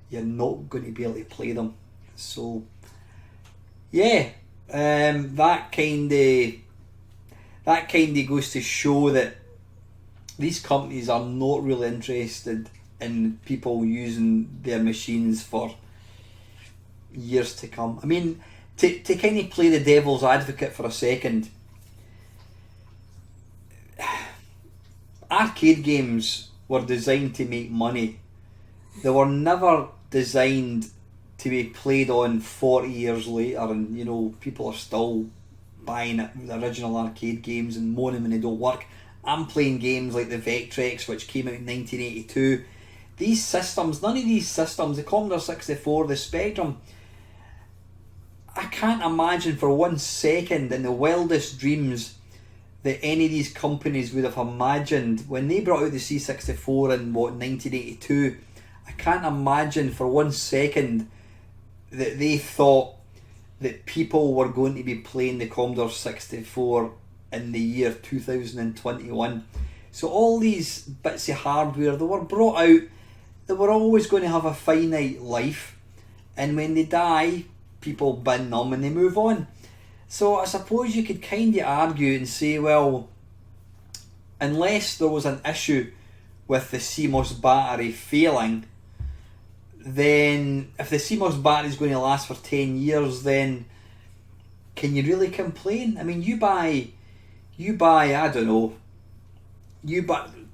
you're not going to be able to play them. So yeah, that kind of goes to show that these companies are not really interested in people using their machines for years to come. I mean, to kind of play the devil's advocate for a second, arcade games were designed to make money. They were never designed to be played on 40 years later, and people are still buying the original arcade games and moaning when they don't work. I'm playing games like the Vectrex, which came out in 1982. These systems, none of these systems, the Commodore 64, the Spectrum, I can't imagine for 1 second in the wildest dreams that any of these companies would have imagined when they brought out the C64 in 1982. I can't imagine for 1 second that they thought that people were going to be playing the Commodore 64 in the year 2021. So all these bits of hardware, they were brought out, they were always going to have a finite life, and when they die, people bin them and they move on. So I suppose you could kind of argue and say, well, unless there was an issue with the CMOS battery failing, then if the CMOS battery is going to last for 10 years, then can you really complain? I mean, you buy, I don't know,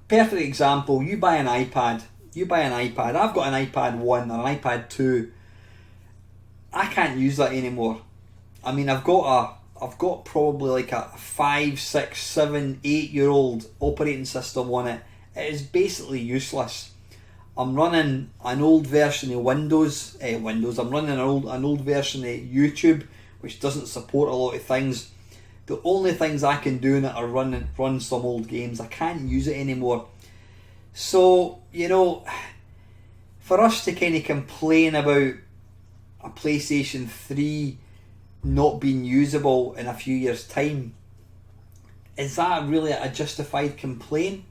perfect example, you buy an iPad. I've got an iPad 1 or an iPad 2. I can't use that anymore. I mean, I've got probably like a 5, 6, 7, 8 year old operating system on it. It is basically useless. I'm running an old version of Windows. I'm running an old version of YouTube, which doesn't support a lot of things. The only things I can do in it are run some old games. I can't use it anymore. So, you know, for us to kind of complain about a PlayStation 3 not being usable in a few years' time, is that really a justified complaint?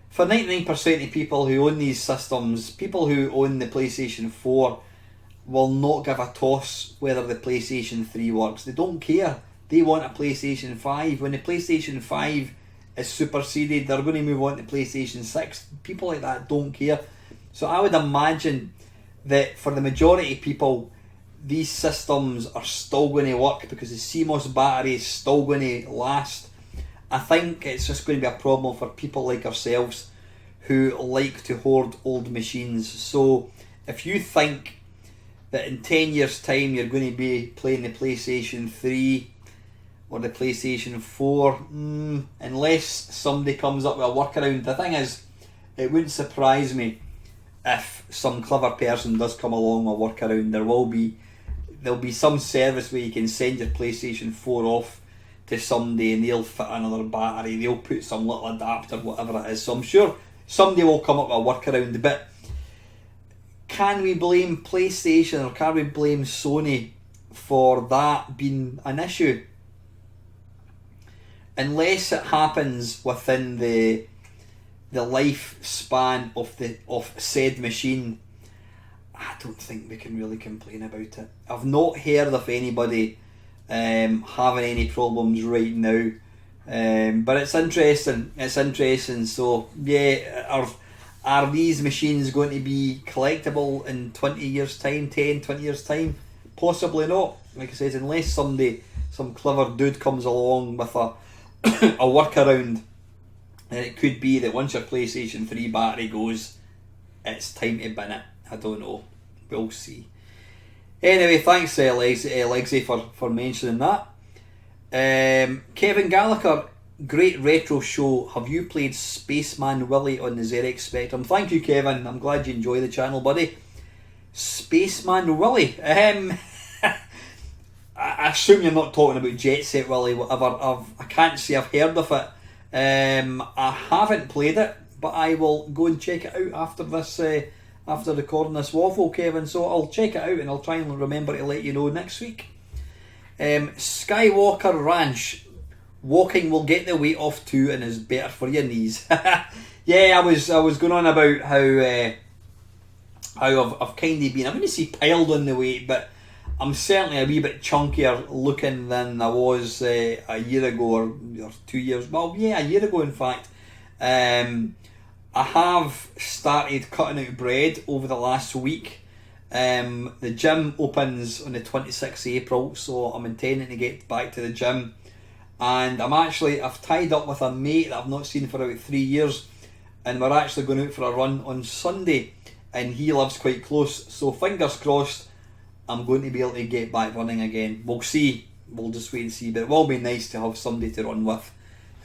For 99% of people who own these systems, people who own the PlayStation 4 will not give a toss whether the PlayStation 3 works. They don't care. They want a PlayStation 5. When the PlayStation 5 is superseded, they're going to move on to PlayStation 6. People like that don't care. So I would imagine that for the majority of people, these systems are still going to work because the CMOS battery is still going to last. I think it's just going to be a problem for people like ourselves who like to hoard old machines. So if you think that in 10 years' time you're going to be playing the PlayStation 3 or the PlayStation 4, unless somebody comes up with a workaround. The thing is, it wouldn't surprise me if some clever person does come along with a workaround. There'll be some service where you can send your PlayStation 4 off to somebody and they'll fit another battery, they'll put some little adapter, whatever it is. So I'm sure somebody will come up with a workaround. But can we blame PlayStation or can we blame Sony for that being an issue? Unless it happens within the lifespan of said machine, I don't think we can really complain about it. I've not heard of anybody having any problems right now, but it's interesting. So yeah, are these machines going to be collectible in 20 years time, 10, 20 years time? Possibly not. Like I said, unless some clever dude comes along with a a workaround, and it could be that once your PlayStation 3 battery goes, it's time to bin it. I don't know, we'll see. Anyway, thanks Lexi for mentioning that. Kevin Gallagher, great retro show. Have you played Spaceman Willie on the ZX Spectrum? Thank you, Kevin. I'm glad you enjoy the channel, buddy. Spaceman Willie. I assume you're not talking about Jet Set Willie, whatever. I can't say I've heard of it. I haven't played it, but I will go and check it out after this. After recording this waffle, Kevin, so I'll check it out and I'll try and remember to let you know next week. Skywalker Ranch, walking will get the weight off too and is better for your knees. Yeah, I was going on about how I've kind of been, I wouldn't say piled on the weight, but I'm certainly a wee bit chunkier looking than I was a year ago or 2 years. Well, yeah, a year ago in fact. I have started cutting out bread over the last week. The gym opens on the 26th of April, so I'm intending to get back to the gym. And I've tied up with a mate that I've not seen for about 3 years, and we're actually going out for a run on Sunday, and he lives quite close, so fingers crossed I'm going to be able to get back running again. We'll see, we'll just wait and see, but it will be nice to have somebody to run with.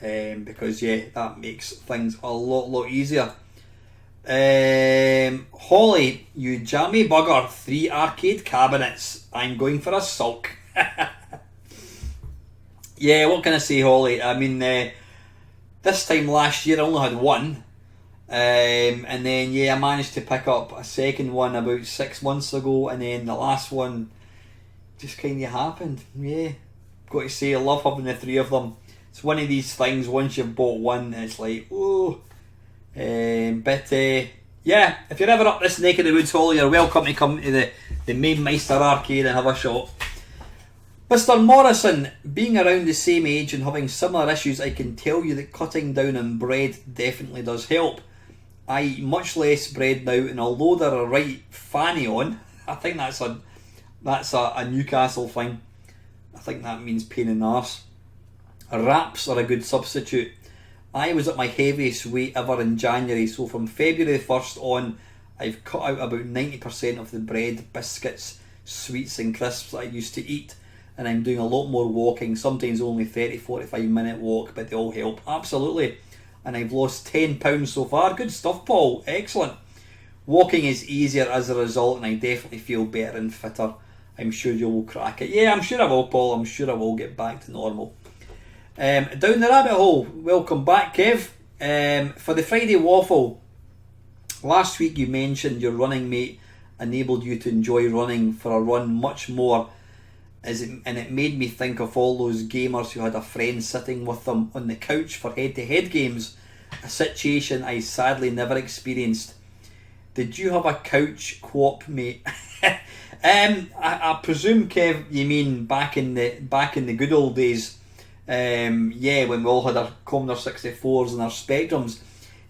Because yeah, that makes things a lot easier. Holly, you jammy bugger, 3 arcade cabinets. I'm going for a sulk. Yeah, what can I say, Holly? I mean, this time last year I only had one. And then yeah, I managed to pick up a second one about 6 months ago, and then the last one just kind of happened. Yeah, got to say, I love having the 3 of them. It's one of these things, once you've bought one, it's like, oh. But yeah, if you're ever up this neck of the woods, Holly, you're welcome to come to the main Meister arcade and have a shot. Mr. Morrison, being around the same age and having similar issues, I can tell you that cutting down on bread definitely does help. I eat much less bread now, and although they're a right fanny on, I think that's a Newcastle thing. I think that means pain in the arse. Wraps are a good substitute. I was at my heaviest weight ever in January, so from February the 1st on, I've cut out about 90% of the bread, biscuits, sweets and crisps that I used to eat, and I'm doing a lot more walking, sometimes only 30-45 minute walk, but they all help, absolutely. And I've lost 10 pounds so far. Good stuff, Paul, excellent. Walking is easier as a result, and I definitely feel better and fitter. I'm sure you will crack it. Yeah, I'm sure I will, Paul, I'm sure I will get back to normal. Down the rabbit hole, welcome back, Kev. For the Friday Waffle, last week you mentioned your running mate enabled you to enjoy running for a run much more, and it made me think of all those gamers who had a friend sitting with them on the couch for head-to-head games, a situation I sadly never experienced. Did you have a couch co-op mate? I presume, Kev, you mean back in the good old days. Yeah, when we all had our Commodore 64s and our Spectrums.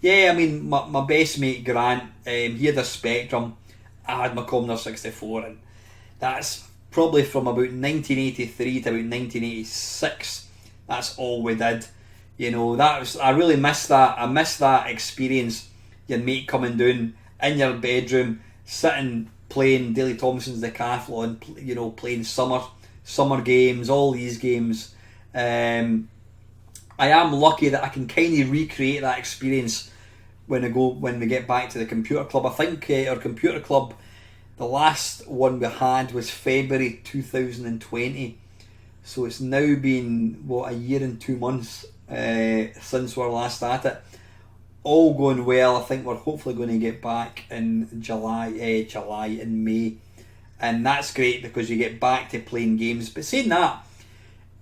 Yeah, I mean, my best mate Grant, he had a Spectrum. I had my Commodore 64, and that's probably from about 1983 to about 1986. That's all we did. You know, I really miss that. I miss that experience. Your mate coming down in your bedroom, sitting playing Daley Thompson's Decathlon, you know, playing summer games, all these games. I am lucky that I can kind of recreate that experience when we get back to the computer club. I think our computer club, the last one we had was February 2020, so it's now been a year and 2 months since we're last at it. All going well. I think we're hopefully going to get back in July and May, and that's great because you get back to playing games. But saying that,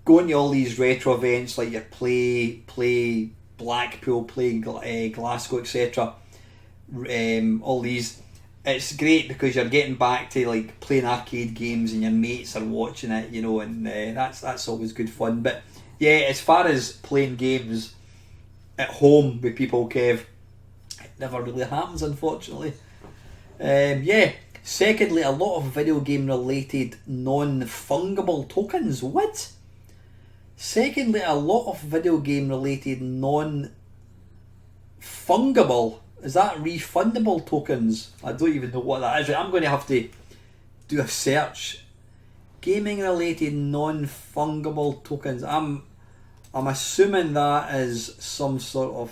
going to all these retro events like your play Blackpool, play Glasgow, etc. All these, it's great because you're getting back to like playing arcade games and your mates are watching it, you know, and that's always good fun. But yeah, as far as playing games at home with people, Kev, it never really happens, unfortunately. Yeah. Secondly, a lot of video game related non-fungible tokens. What? Secondly, a lot of video game related non-fungible. Is that refundable tokens? I don't even know what that is. I'm going to have to do a search. Gaming related non-fungible tokens. I'm assuming that is some sort of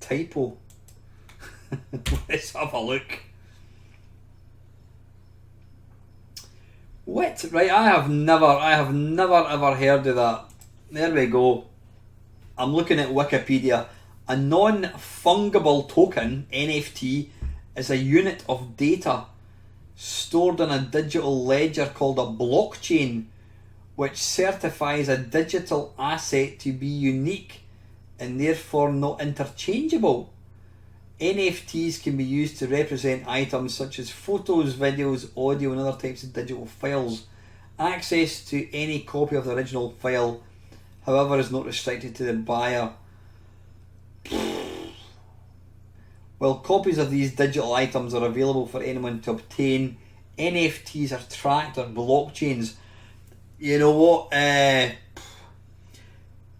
typo. Let's have a look. What? Right, I have never ever heard of that. There we go. I'm looking at Wikipedia. A non-fungible token, NFT, is a unit of data stored in a digital ledger called a blockchain, which certifies a digital asset to be unique and therefore not interchangeable. NFTs can be used to represent items such as photos, videos, audio and other types of digital files. Access to any copy of the original file, however, is not restricted to the buyer. While copies of these digital items are available for anyone to obtain, NFTs are tracked on blockchains. You know what?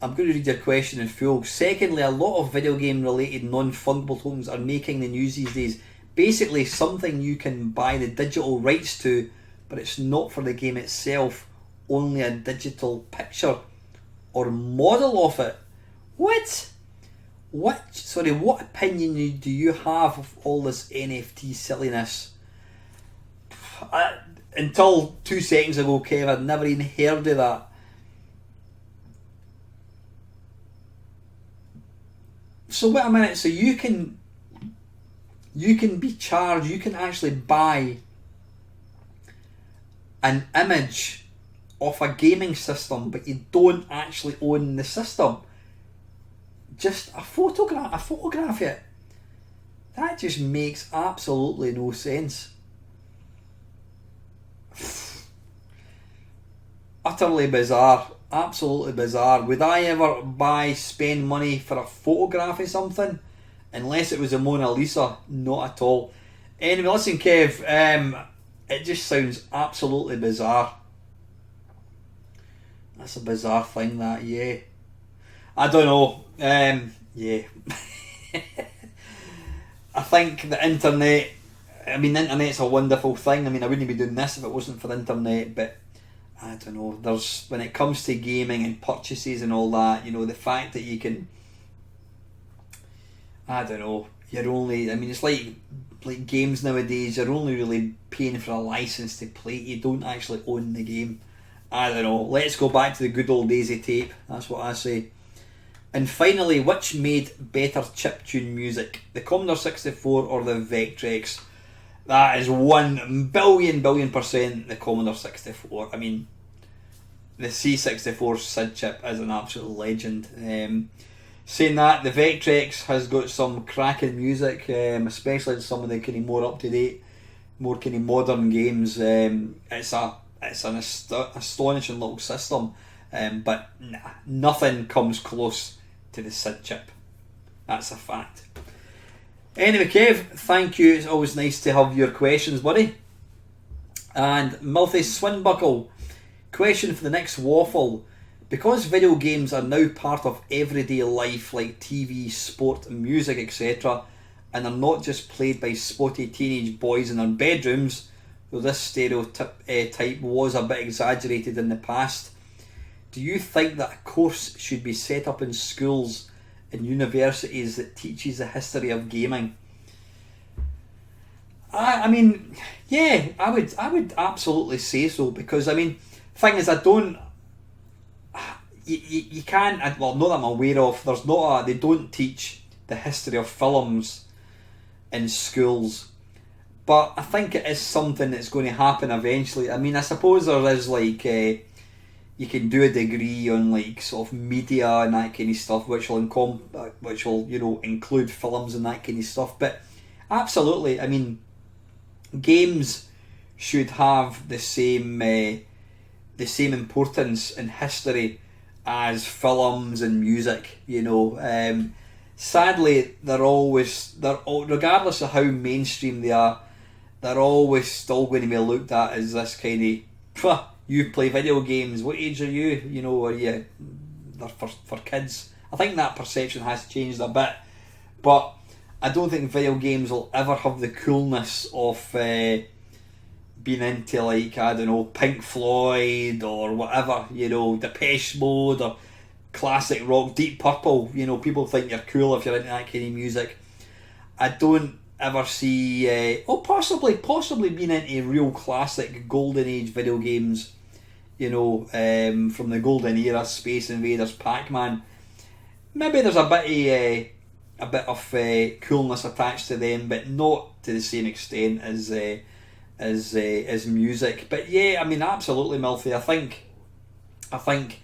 I'm going to read your question in full. Secondly, a lot of video game related non-fungible tokens are making the news these days. Basically, something you can buy the digital rights to, but it's not for the game itself, only a digital picture or model of it. What? What opinion do you have of all this NFT silliness? Until 2 seconds ago, Kev, I'd never even heard of that. So wait a minute, so you can be charged, you can actually buy an image of a gaming system, but you don't actually own the system. Just a photograph it. That just makes absolutely no sense. Utterly bizarre. Absolutely bizarre. Would I ever spend money for a photograph of something? Unless it was a Mona Lisa. Not at all. Anyway, listen, Kev, It just sounds absolutely bizarre. That's a bizarre thing, that, yeah. I don't know. Yeah. I think the internet, I mean, the internet's a wonderful thing. I mean, I wouldn't be doing this if it wasn't for the internet, but I don't know. There's, when it comes to gaming and purchases and all that, you know, the fact that you can, I don't know, you're only, I mean, it's like games nowadays, you're only really paying for a license to play. You don't actually own the game. I don't know. Let's go back to the good old days of tape. That's what I say. And finally, which made better chiptune music, the Commodore 64 or the Vectrex? That is 1 billion% the Commodore 64. I mean, the C64 SID chip is an absolute legend. Saying that, the Vectrex has got some cracking music, especially in some of the kind of more up to date, more kind of modern games. It's an astonishing little system, but nah, nothing comes close to the SID chip. That's a fact. Anyway, Kev, thank you. It's always nice to have your questions, buddy. And Milthy Swinbuckle, question for the next waffle. Because video games are now part of everyday life like TV, sport, music, etc., and are not just played by spotty teenage boys in their bedrooms, though this stereotype was a bit exaggerated in the past, do you think that a course should be set up in schools and universities that teaches the history of gaming? I mean, yeah, I would absolutely say so, because I mean, thing is, I don't. You can't. Well, not that I'm aware of. There's not a. They don't teach the history of films in schools, but I think it is something that's going to happen eventually. I mean, I suppose there is like you can do a degree on like sort of media and that kind of stuff, which will include films and that kind of stuff. But absolutely, I mean, games should have the same importance in history as films and music. You know, sadly, regardless of how mainstream they are, they're always still going to be looked at as this kind of, you play video games, what age are you? You know, are you, they're for kids. I think that perception has changed a bit, but I don't think video games will ever have the coolness of being into, like, I don't know, Pink Floyd or whatever, you know, Depeche Mode or classic rock, Deep Purple. You know, people think you're cool if you're into that kind of music. I don't ever see, possibly being into real classic golden age video games, you know, from the golden era, Space Invaders, Pac-Man. Maybe there's a bit of coolness attached to them, but not to the same extent as music. But yeah, I mean, absolutely, Milthy. I think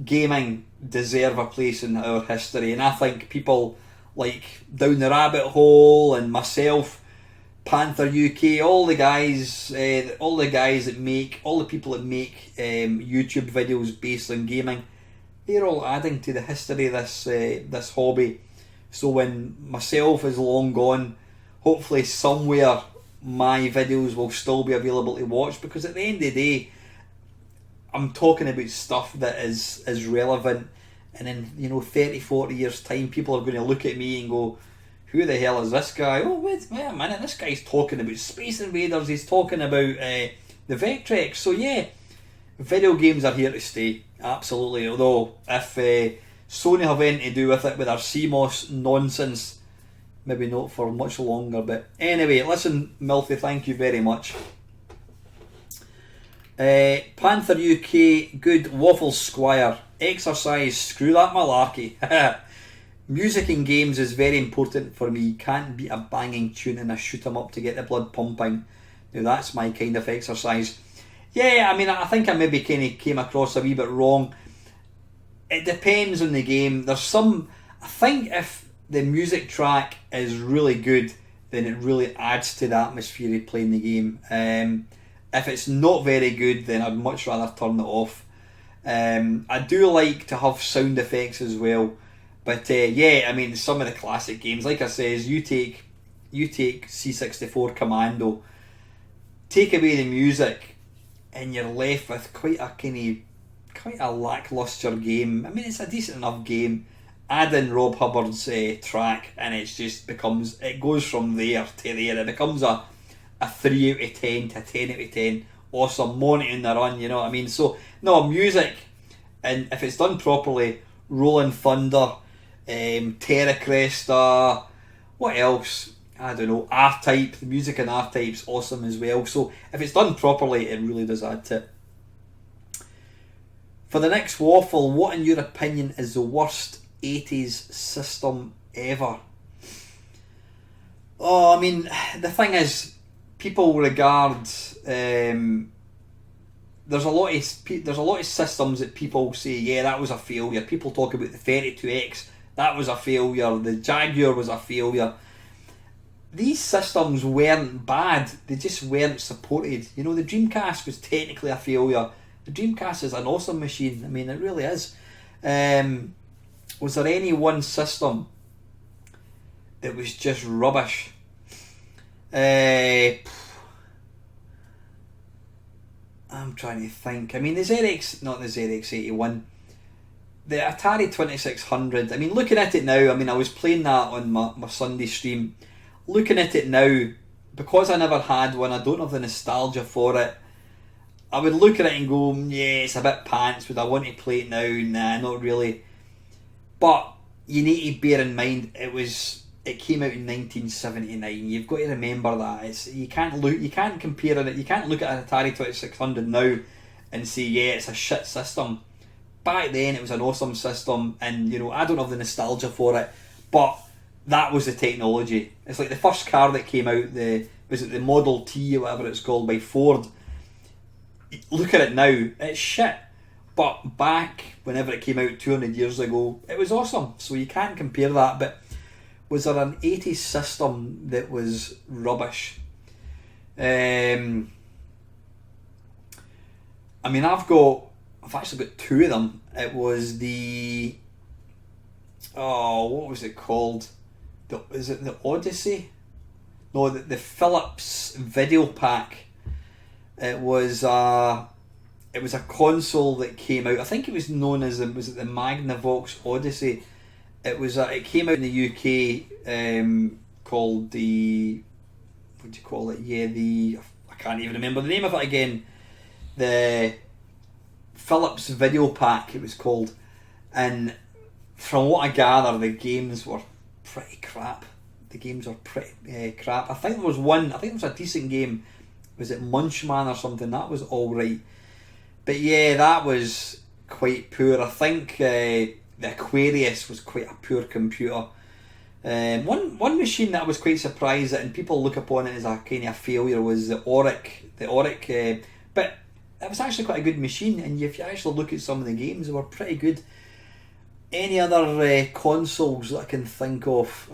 gaming deserve a place in our history, and I think people like Down the Rabbit Hole and myself, Panther UK, all the people that make YouTube videos based on gaming, they're all adding to the history of this hobby. So when myself is long gone, hopefully somewhere my videos will still be available to watch, because at the end of the day, I'm talking about stuff that is relevant, and in 30-40 years time, people are going to look at me and go, who the hell is this guy? Oh, wait a minute, this guy's talking about Space Invaders, he's talking about the Vectrex. So yeah, video games are here to stay, absolutely. Although if Sony have anything to do with it, with our CMOS nonsense, maybe not for much longer. But anyway, listen, Milthy, thank you very much. Panther UK, good waffle squire, exercise, screw that malarkey. Music in games is very important for me. Can't beat a banging tune and a shoot 'em up to get the blood pumping. Now that's my kind of exercise. Yeah, I mean, I think I maybe kind of came across a wee bit wrong. It depends on the game. I think if the music track is really good, then it really adds to the atmosphere of playing the game. If it's not very good, then I'd much rather turn it off. I do like to have sound effects as well. But yeah, I mean, some of the classic games, like I says, you take C64 Commando. take away the music, and you're left with quite a lacklustre game. I mean, it's a decent enough game. Add in Rob Hubbard's track, and it goes from there to there. It becomes a 3 out of 10 to a 10 out of 10. Awesome, Monty in the run, you know what I mean? So, no, music, and if it's done properly, Rolling Thunder, Terra Cresta, what else? I don't know, R-Type, the music in R-Type's awesome as well. So, if it's done properly, it really does add to it. For the next waffle, what in your opinion is the worst 80s system ever? Oh, I mean, the thing is, people regard there's a lot of systems that people say, yeah, that was a failure. People talk about the 32X, that was a failure. The Jaguar was a failure. These systems weren't bad, they just weren't supported. You know, the Dreamcast was technically a failure. The Dreamcast is an awesome machine. I mean, it really is. Was there any one system that was just rubbish? I'm trying to think. I mean, not the ZX81, the Atari 2600. I mean, looking at it now, I mean, I was playing that on my Sunday stream. Looking at it now, because I never had one, I don't have the nostalgia for it. I would look at it and go, yeah, it's a bit pants. Would I want to play it now? Nah, not really. But you need to bear in mind it came out in 1979. You've got to remember that. You can't compare it. You can't look at an Atari 2600 now and say, yeah, it's a shit system. Back then it was an awesome system, and you know, I don't have the nostalgia for it, but that was the technology. It's like the first car that came out, was it the Model T or whatever it's called by Ford. Look at it now, it's shit. But back whenever it came out 200 years ago, it was awesome. So you can't compare that. But was there an 80s system that was rubbish? I mean, I've actually got two of them. It was what was it called? Is it the Odyssey? No, the Philips video pack. It was a console that came out. I think it was known as the Magnavox Odyssey. It came out in the UK, called the, what do you call it? Yeah, I can't even remember the name of it again. The Philips video pack it was called, and from what I gather, the games were pretty crap. The games were pretty crap. I think there was a decent game. Was it Munchman or something? That was alright. But yeah, that was quite poor. I think the Aquarius was quite a poor computer. One machine that I was quite surprised at, and people look upon it as a kind of failure, was the Auric. But it was actually quite a good machine, and if you actually look at some of the games, they were pretty good. Any other consoles that I can think of?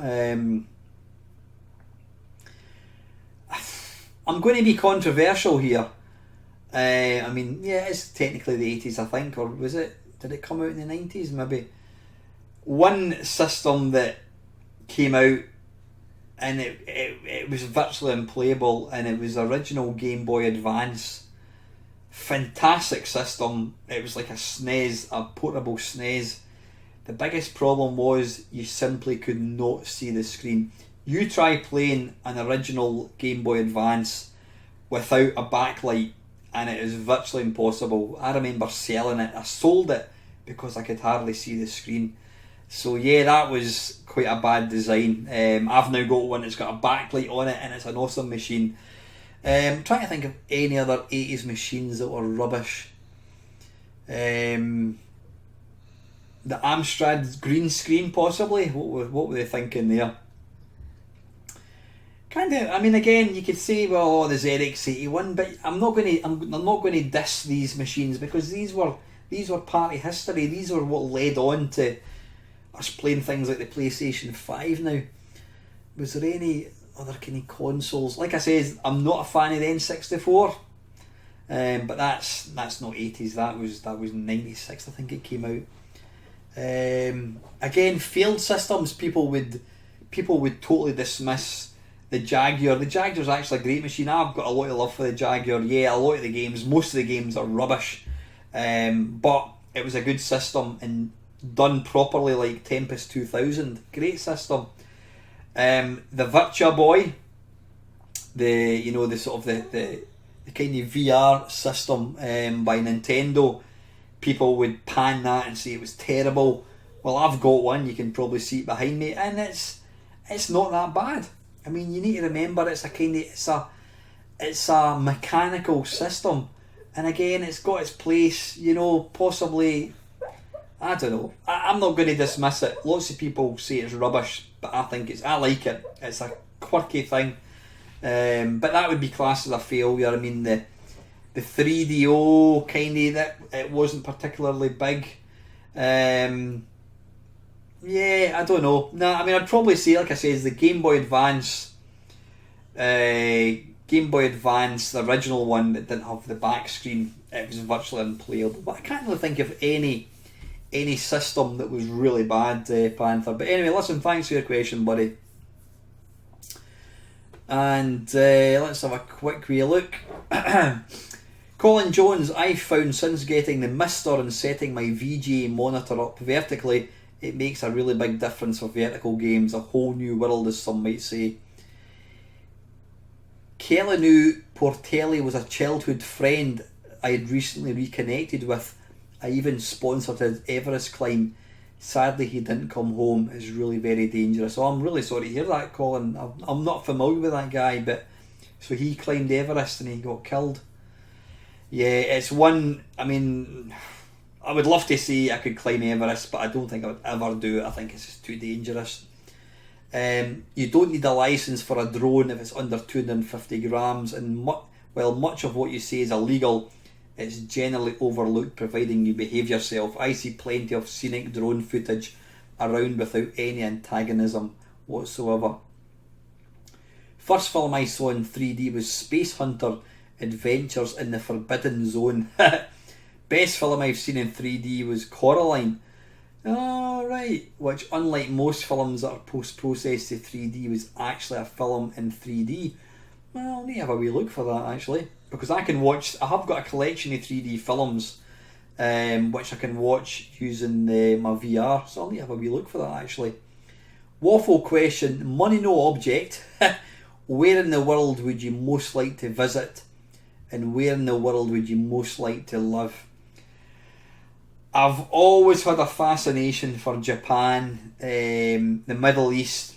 I'm going to be controversial here. I mean, yeah, it's technically the 80s, I think, or was it? Did it come out in the 90s? Maybe. One system that came out and it was virtually unplayable, and it was the original Game Boy Advance. Fantastic system. It was like a SNES, a portable SNES. The biggest problem was you simply could not see the screen. You try playing an original Game Boy Advance without a backlight, and it is virtually impossible. I remember selling it. I sold it because I could hardly see the screen. So yeah, that was quite a bad design. I've now got one that's got a backlight on it, and it's an awesome machine. Trying to think of any other 80s machines that were rubbish. The Amstrad green screen, possibly. What were they thinking there? I mean, again, you could say, well, the ZX81, but I'm not going to diss these machines, because these were part of history. These were what led on to us playing things like the PlayStation 5 now. Was there any other kind of consoles? Like I said, I'm not a fan of the N64, but that's not 80s. That was 96, I think it came out. Again, failed systems. People would totally dismiss the Jaguar. The Jaguar's actually a great machine. I've got a lot of love for the Jaguar. Yeah, a lot of the games, most of the games are rubbish, but it was a good system and done properly, like Tempest 2000. Great system. The Virtua Boy, the sort of the kind of VR system by Nintendo. People would pan that and say it was terrible. Well, I've got one. You can probably see it behind me, and it's not that bad. I mean, you need to remember it's a mechanical system, and again, it's got its place. Possibly, I don't know. I'm not going to dismiss it. Lots of people say it's rubbish, but I like it. It's a quirky thing, but that would be classed as a failure. I mean, the 3DO kind of, that it wasn't particularly big. Yeah, I don't know. No, I mean, I'd probably say, like I said, the Game Boy Advance, the original one that didn't have the back screen, it was virtually unplayable. But I can't really think of any system that was really bad, Panther. But anyway, listen, thanks for your question, buddy. And let's have a quick wee look. Colin Jones, I've found since getting the Mister and setting my VGA monitor up vertically, it makes a really big difference for vertical games. A whole new world, as some might say. Kelanu Portelli was a childhood friend I had recently reconnected with. I even sponsored his Everest climb. Sadly, he didn't come home. It's really very dangerous. So I'm really sorry to hear that, Colin. I'm not familiar with that guy, but so he climbed Everest and he got killed. Yeah, it's one. I mean, I would love to say I could climb Everest, but I don't think I would ever do it. I think it's just too dangerous. You don't need a license for a drone if it's under 250 grams, and while much of what you say is illegal, it's generally overlooked providing you behave yourself. I see plenty of scenic drone footage around without any antagonism whatsoever. First film I saw in 3D was Space Hunter Adventures in the Forbidden Zone. Best film I've seen in 3D was Coraline. Oh, right. Which, unlike most films that are post-processed to 3D, was actually a film in 3D. Well, I'll need to have a wee look for that, actually. Because I have got a collection of 3D films which I can watch using my VR. So I'll need to have a wee look for that, actually. Waffle question, money no object. Where in the world would you most like to visit? And where in the world would you most like to live? I've always had a fascination for Japan, the Middle East.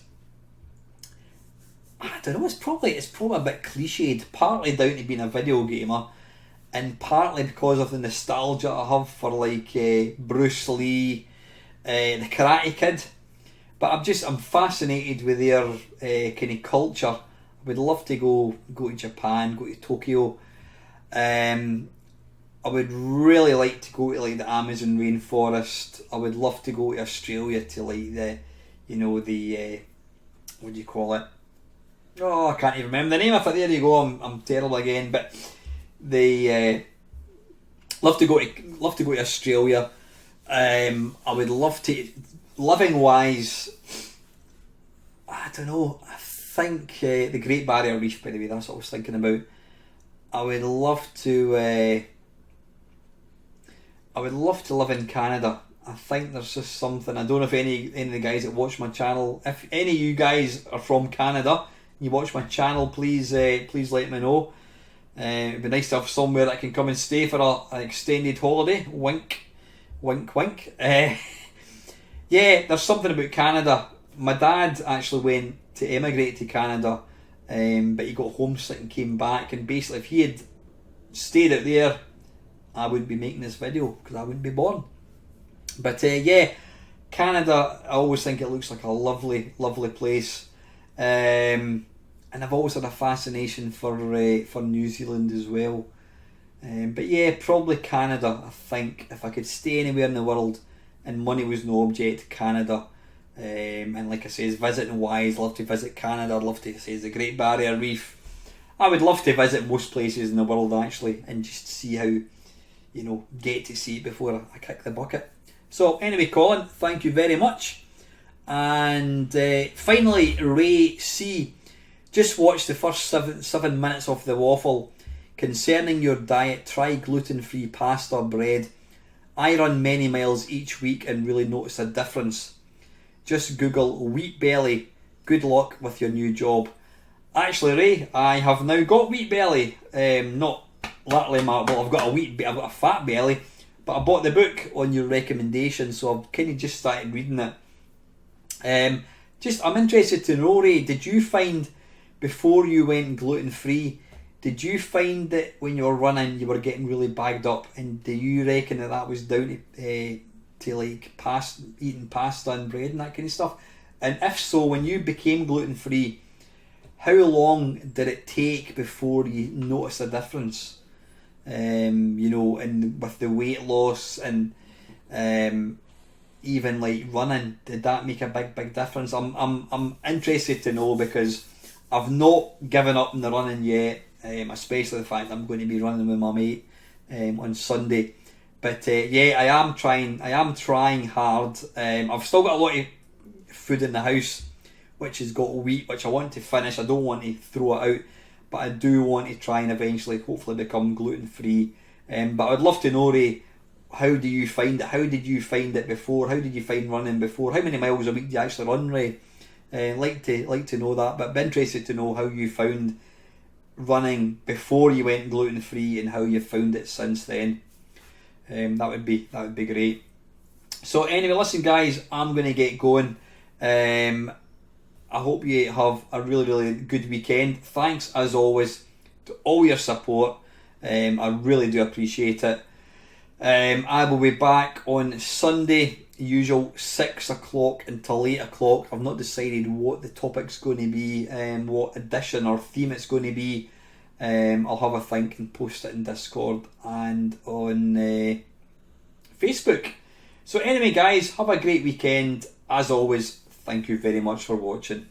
I don't know, it's probably a bit cliched, partly down to being a video gamer, and partly because of the nostalgia I have for like Bruce Lee, the Karate Kid. But I'm fascinated with their kind of culture. I would love to go to Japan, go to Tokyo. I would really like to go to like the Amazon rainforest. I would love to go to Australia to like the what do you call it? Oh, I can't even remember the name of it. There you go. I'm terrible again. But love to go to Australia. I would love to, living wise, I don't know. I think the Great Barrier Reef. By the way, that's what I was thinking about. I would love to live in Canada. I think there's just something. I don't know if any of the guys that watch my channel, if any of you guys are from Canada, you watch my channel, please let me know. It'd be nice to have somewhere that I can come and stay for an extended holiday. Wink, wink, wink. Yeah, there's something about Canada. My dad actually went to emigrate to Canada, but he got homesick and came back. And basically, if he had stayed out there, I wouldn't be making this video because I wouldn't be born. But yeah, Canada, I always think it looks like a lovely, lovely place. And I've always had a fascination for New Zealand as well. But yeah, probably Canada. I think if I could stay anywhere in the world and money was no object, Canada. And like I say, visiting wise, love to visit Canada. I'd love to say the Great Barrier Reef. I would love to visit most places in the world actually, and just see how, get to see it before I kick the bucket. So anyway, Colin, thank you very much. And finally, Ray C. Just watch the first 7 minutes of the waffle. Concerning your diet, try gluten-free pasta or bread. I run many miles each week and really notice a difference. Just Google wheat belly. Good luck with your new job. Actually, Ray, I have now got wheat belly. Not literally I've got a fat belly, but I bought the book on your recommendation, so I've kind of just started reading it. I'm interested to know, Ray, did you find, before you went gluten-free, did you find that when you were running you were getting really bagged up, and do you reckon that was down to like eating pasta and bread and that kind of stuff? And if so, when you became gluten-free, how long did it take before you noticed a difference? And with the weight loss and even like running, did that make a big difference? I'm interested to know, because I've not given up on the running yet, especially the fact that I'm going to be running with my mate on Sunday. But I am trying hard. I've still got a lot of food in the house which has got wheat, which I want to finish. I don't want to throw it out, but I do want to try and eventually hopefully become gluten free. But I'd love to know, Ray, how do you find it? How did you find it before? How did you find running before? How many miles a week do you actually run, Ray? Like to know that, but be interested to know how you found running before you went gluten free and how you found it since then. That would be great. So anyway, listen guys, I'm going to get going. I hope you have a really good weekend. Thanks as always to all your support. I really do appreciate it. I will be back on Sunday, usual 6 o'clock until 8 o'clock. I've not decided what the topic's going to be, what edition or theme it's going to be. I'll have a think and post it in Discord and on Facebook. So anyway guys, have a great weekend. As always, thank you very much for watching.